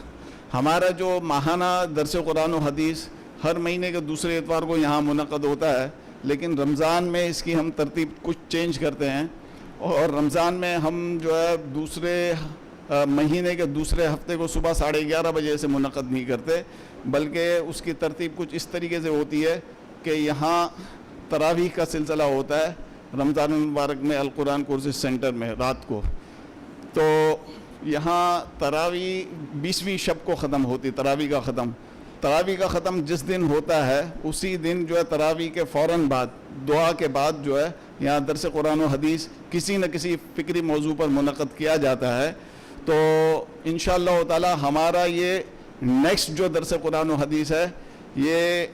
ہمارا جو ماہانہ درس قرآن و حدیث ہر مہینے کے دوسرے اتوار کو یہاں منعقد ہوتا ہے، لیکن رمضان میں اس کی ہم ترتیب کچھ چینج کرتے ہیں، اور رمضان میں ہم جو ہے دوسرے مہینے کے دوسرے ہفتے کو صبح 11:30 بجے سے منعقد نہیں کرتے، بلکہ اس کی ترتیب کچھ اس طریقے سے ہوتی ہے کہ یہاں تراویح کا سلسلہ ہوتا ہے رمضان المبارک میں القرآن کورسز سینٹر میں رات کو. تو یہاں تراویح 20ویں شب کو ختم ہوتی. تراویح کا ختم جس دن ہوتا ہے اسی دن جو ہے تراویح کے فوراً بعد دعا کے بعد جو ہے یہاں درس قرآن و حدیث کسی نہ کسی فکری موضوع پر منعقد کیا جاتا ہے. تو انشاءاللہ تعالی ہمارا یہ نیکسٹ جو درس قرآن و حدیث ہے یہ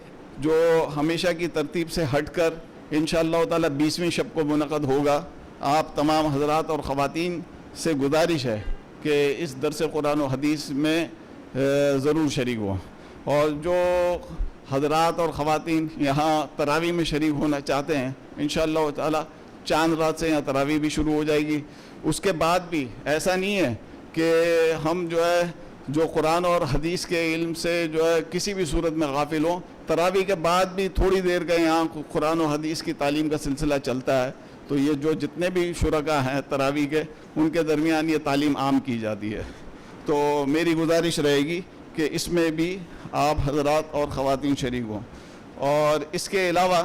جو ہمیشہ کی ترتیب سے ہٹ کر انشاءاللہ تعالی 20ویں شب کو منعقد ہوگا. آپ تمام حضرات اور خواتین سے گزارش ہے کہ اس درس قرآن و حدیث میں ضرور شریک ہوں. اور جو حضرات اور خواتین یہاں تراویح میں شریک ہونا چاہتے ہیں انشاءاللہ تعالی چاند رات سے یہاں تراویح بھی شروع ہو جائے گی. اس کے بعد بھی ایسا نہیں ہے کہ ہم جو قرآن اور حدیث کے علم سے جو ہے کسی بھی صورت میں غافل ہوں. تراویح کے بعد بھی تھوڑی دیر کا یہاں قرآن و حدیث کی تعلیم کا سلسلہ چلتا ہے. تو یہ جو جتنے بھی شرکاء ہیں تراویح کے ان کے درمیان یہ تعلیم عام کی جاتی ہے. تو میری گزارش رہے گی کہ اس میں بھی آپ حضرات اور خواتین شریک ہوں. اور اس کے علاوہ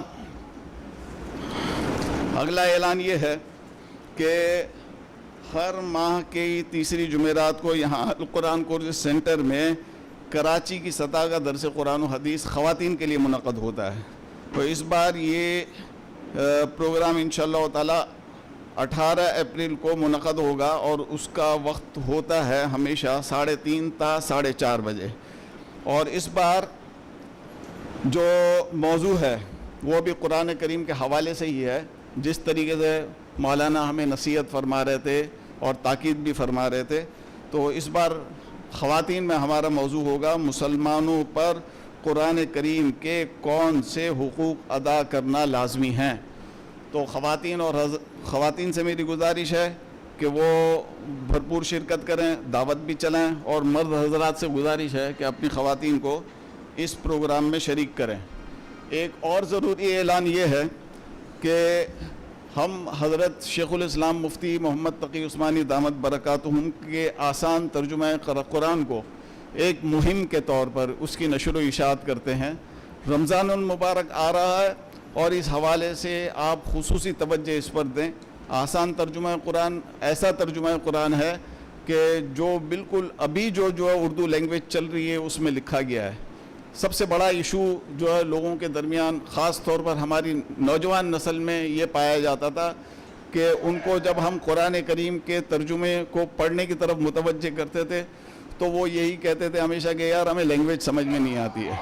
اگلا اعلان یہ ہے کہ ہر ماہ کی تیسری جمعرات کو یہاں القرآن کورسز سینٹر میں کراچی کی سطح کا درس قرآن و حدیث خواتین کے لیے منعقد ہوتا ہے. تو اس بار یہ پروگرام انشاءاللہ تعالی 18 اپریل کو منعقد ہوگا اور اس کا وقت ہوتا ہے ہمیشہ 3:30 تا 4:30 بجے. اور اس بار جو موضوع ہے وہ بھی قرآن کریم کے حوالے سے ہی ہے. جس طریقے سے مولانا ہمیں نصیحت فرما رہے تھے اور تاکید بھی فرما رہے تھے، تو اس بار خواتین میں ہمارا موضوع ہوگا مسلمانوں پر قرآن کریم کے کون سے حقوق ادا کرنا لازمی ہیں. تو خواتین سے میری گزارش ہے کہ وہ بھرپور شرکت کریں، دعوت بھی چلائیں، اور مرد حضرات سے گزارش ہے کہ اپنی خواتین کو اس پروگرام میں شریک کریں. ایک اور ضروری اعلان یہ ہے کہ ہم حضرت شیخ الاسلام مفتی محمد تقی عثمانی دامت برکاتہم کے آسان ترجمہ قرآن کو ایک مہم کے طور پر اس کی نشر و اشاعت کرتے ہیں. رمضان المبارک آ رہا ہے اور اس حوالے سے آپ خصوصی توجہ اس پر دیں. آسان ترجمہ قرآن ایسا ترجمہ قرآن ہے کہ جو بالکل ابھی جو اردو لینگویج چل رہی ہے اس میں لکھا گیا ہے. سب سے بڑا ایشو جو ہے لوگوں کے درمیان خاص طور پر ہماری نوجوان نسل میں یہ پایا جاتا تھا کہ ان کو جب ہم قرآن کریم کے ترجمے کو پڑھنے کی طرف متوجہ کرتے تھے تو وہ یہی کہتے تھے ہمیشہ کہ یار ہمیں لینگویج سمجھ میں نہیں آتی ہے.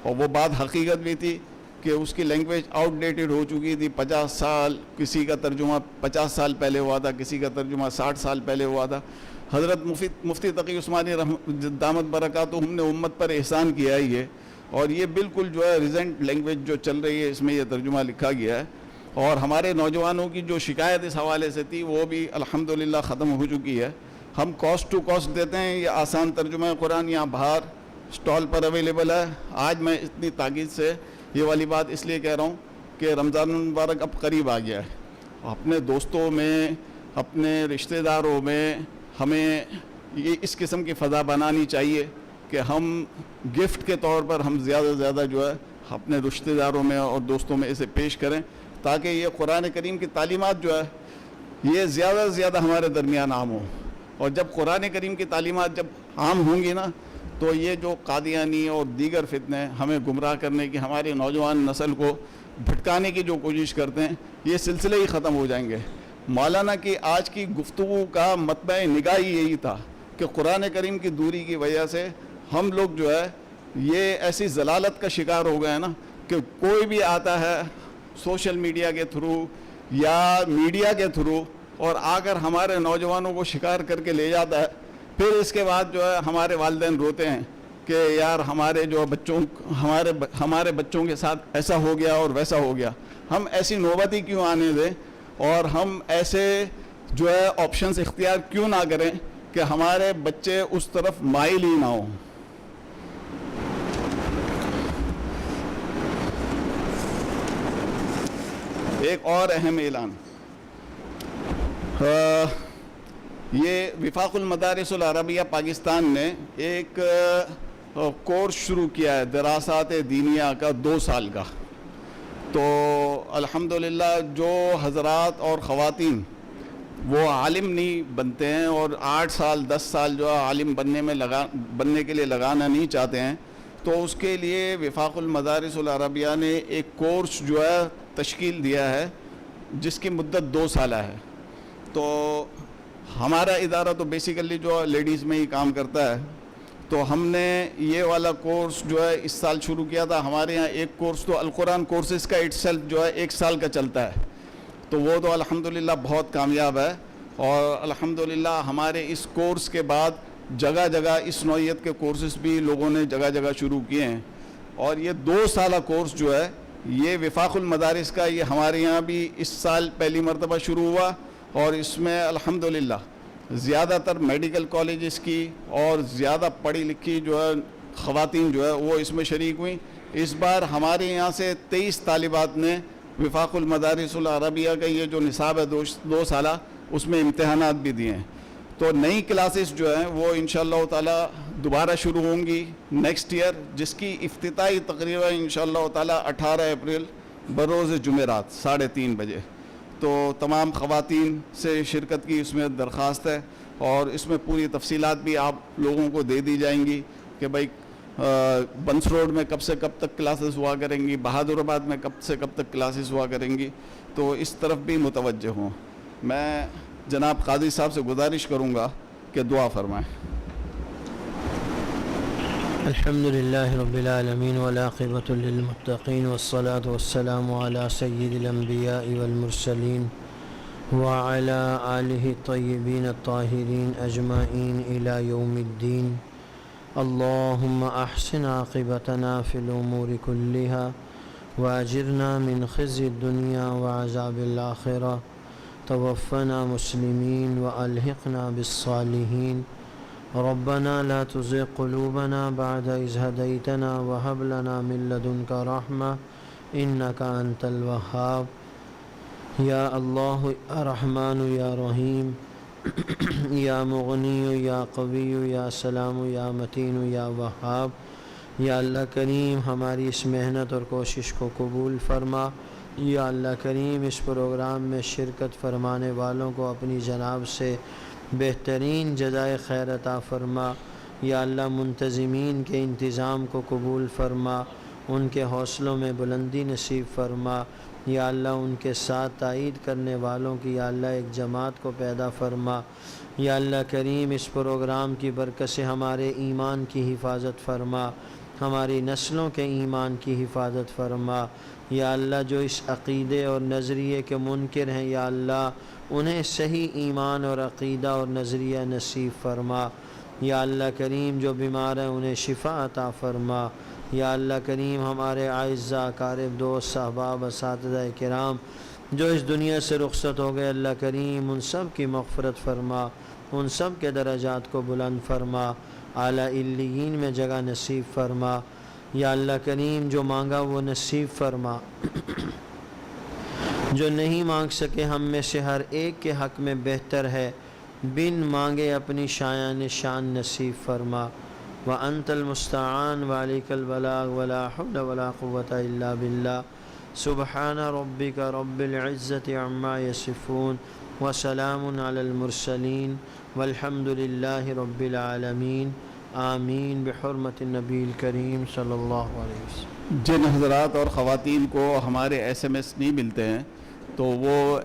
اور وہ بات حقیقت بھی تھی کہ اس کی لینگویج آؤٹ ڈیٹڈ ہو چکی تھی. 50 سال کسی کا ترجمہ 50 سال پہلے ہوا تھا، کسی کا ترجمہ 60 سال پہلے ہوا تھا. حضرت مفتی تقی عثمانی دامت برکاتہم نے امت پر احسان کیا ہے یہ، اور یہ بالکل جو ہے ریزنٹ لینگویج جو چل رہی ہے اس میں یہ ترجمہ لکھا گیا ہے. اور ہمارے نوجوانوں کی جو شکایت اس حوالے سے تھی وہ بھی الحمدللہ ختم ہو چکی ہے. ہم کاسٹ ٹو کاسٹ دیتے ہیں. یہ آسان ترجمہ قرآن یہاں باہر سٹال پر اویلیبل ہے. آج میں اتنی تاکید سے یہ والی بات اس لیے کہہ رہا ہوں کہ رمضان المبارک اب قریب آ گیا ہے. اپنے دوستوں میں، اپنے رشتہ داروں میں ہمیں یہ اس قسم کی فضا بنانی چاہیے کہ ہم گفٹ کے طور پر ہم زیادہ سے زیادہ جو ہے اپنے رشتہ داروں میں اور دوستوں میں اسے پیش کریں، تاکہ یہ قرآن کریم کی تعلیمات جو ہے یہ زیادہ سے زیادہ ہمارے درمیان عام ہو. اور جب قرآن کریم کی تعلیمات جب عام ہوں گی نا تو یہ جو قادیانی اور دیگر فتنے ہمیں گمراہ کرنے کی، ہماری نوجوان نسل کو بھٹکانے کی جو کوشش کرتے ہیں، یہ سلسلے ہی ختم ہو جائیں گے. مولانا کی آج کی گفتگو کا مطمع نگاہ یہی تھا کہ قرآن کریم کی دوری کی وجہ سے ہم لوگ جو ہے یہ ایسی ضلالت کا شکار ہو گئے ہیں نا کہ کوئی بھی آتا ہے سوشل میڈیا کے تھرو یا میڈیا کے تھرو اور آ کر ہمارے نوجوانوں کو شکار کر کے لے جاتا ہے. پھر اس کے بعد جو ہے ہمارے والدین روتے ہیں کہ یار ہمارے بچوں کے ساتھ ایسا ہو گیا اور ویسا ہو گیا. ہم ایسی نوبت ہی کیوں آنے دیں اور ہم ایسے جو ہے آپشنز اختیار کیوں نہ کریں کہ ہمارے بچے اس طرف مائل ہی نہ ہوں. ایک اور اہم اعلان، یہ وفاق المدارس العربیہ پاکستان نے ایک کورس شروع کیا ہے دراسات دینیہ کا 2 سال کا. تو الحمدللہ جو حضرات اور خواتین وہ عالم نہیں بنتے ہیں اور 8 سال 10 سال جو ہے عالم بننے کے لیے لگانا نہیں چاہتے ہیں، تو اس کے لیے وفاق المدارس العربیہ نے ایک کورس جو ہے تشکیل دیا ہے جس کی مدت 2 سالہ ہے. تو ہمارا ادارہ تو بیسیکلی جو لیڈیز میں ہی کام کرتا ہے، تو ہم نے یہ والا کورس جو ہے اس سال شروع کیا تھا. ہمارے یہاں ایک کورس تو القرآن کورسز کا اٹ سیلف جو ہے 1 سال کا چلتا ہے، تو وہ تو الحمدللہ بہت کامیاب ہے. اور الحمدللہ ہمارے اس کورس کے بعد جگہ جگہ اس نوعیت کے کورسز بھی لوگوں نے جگہ جگہ شروع کیے ہیں. اور یہ 2 سالہ کورس جو ہے یہ وفاق المدارس کا یہ ہمارے یہاں بھی اس سال پہلی مرتبہ شروع ہوا. اور اس میں الحمدللہ زیادہ تر میڈیکل کالجز کی اور زیادہ پڑھی لکھی جو ہے خواتین جو ہے وہ اس میں شریک ہوئیں. اس بار ہمارے یہاں سے 23 طالبات نے وفاق المدارس العربیہ کا یہ جو نصاب ہے 2 سالہ اس میں امتحانات بھی دیے ہیں. تو نئی کلاسز جو ہیں وہ انشاءاللہ تعالی دوبارہ شروع ہوں گی نیکسٹ ایئر، جس کی افتتاحی تقریبا انشاءاللہ تعالی 18 اپریل بروز جمعرات 3:30 بجے. تو تمام خواتین سے شرکت کی اس میں درخواست ہے اور اس میں پوری تفصیلات بھی آپ لوگوں کو دے دی جائیں گی کہ بھائی بنس روڈ میں کب سے کب تک کلاسز ہوا کریں گی، بہادر آباد میں کب سے کب تک کلاسز ہوا کریں گی. تو اس طرف بھی متوجہ ہوں. میں جناب قاضی صاحب سے گزارش کروں گا کہ دعا فرمائیں. الحمدللہ رب العالمین والعاقبۃ للمتقین والصلاة والسلام علی سید الانبیاء والمرسلین وعلی آلہ الطیبین الطاہرین اجمعین الی یوم الدین. اللہم احسن عاقبتنا فی الامور کلہا واجرنا من خزی الدنیا وعذاب الآخرہ. توفنا مسلمین والحقنا بالصالحین. ربنا لا تزغ قلوبنا بعد إذ هديتنا وهب لنا من لدنك رحمة إنك أنت الوهاب. يا الله يا رحمن يا رحيم يا مغني يا قوي يا سلام يا متين يا وهاب. یا اللہ کریم ہماری اس محنت اور کوشش کو قبول فرما. یا اللہ کریم اس پروگرام میں شرکت فرمانے والوں کو اپنی جناب سے بہترین جزائے خیر عطا فرما. یا اللہ منتظمین کے انتظام کو قبول فرما، ان کے حوصلوں میں بلندی نصیب فرما. یا اللہ ان کے ساتھ تائید کرنے والوں کی یا اللہ ایک جماعت کو پیدا فرما. یا اللہ کریم اس پروگرام کی برکت سے ہمارے ایمان کی حفاظت فرما، ہماری نسلوں کے ایمان کی حفاظت فرما. یا اللہ جو اس عقیدے اور نظریے کے منکر ہیں یا اللہ انہیں صحیح ایمان اور عقیدہ اور نظریہ نصیب فرما. یا اللہ کریم جو بیمار ہیں انہیں شفا عطا فرما. یا اللہ کریم ہمارے اعزاء اقارب دوست احباب اساتذہ کرام جو اس دنیا سے رخصت ہو گئے اللہ کریم ان سب کی مغفرت فرما، ان سب کے درجات کو بلند فرما، اعلیٰ علیین میں جگہ نصیب فرما. یا اللہ کریم جو مانگا وہ نصیب فرما، جو نہیں مانگ سکے ہم میں سے ہر ایک کے حق میں بہتر ہے بن مانگے اپنی شایان شان نصیب فرما. وَأَنْتَ الْمُسْتَعَانُ وَعَلَيْكَ الْبَلَاغُ وَلَا حَوْلَ وَلَا قُوَّةَ إِلَّا بِاللَّهِ. سبحان ربک رب العزت عما یصفون وسلام علی المرسلین والحمد للہ رب العالمین آمین بحرمت النبی الکریم صلی اللہ علیہ وسلم۔ جن حضرات اور خواتین کو ہمارے ایس ایم ایس نہیں ملتے ہیں تو وہ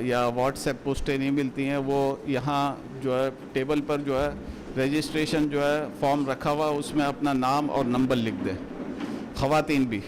یا واٹس ایپ پوسٹیں نہیں ملتی ہیں، وہ یہاں جو ہے ٹیبل پر جو ہے رجسٹریشن جو ہے فارم رکھا ہوا، اس میں اپنا نام اور نمبر لکھ دیں، خواتین بھی۔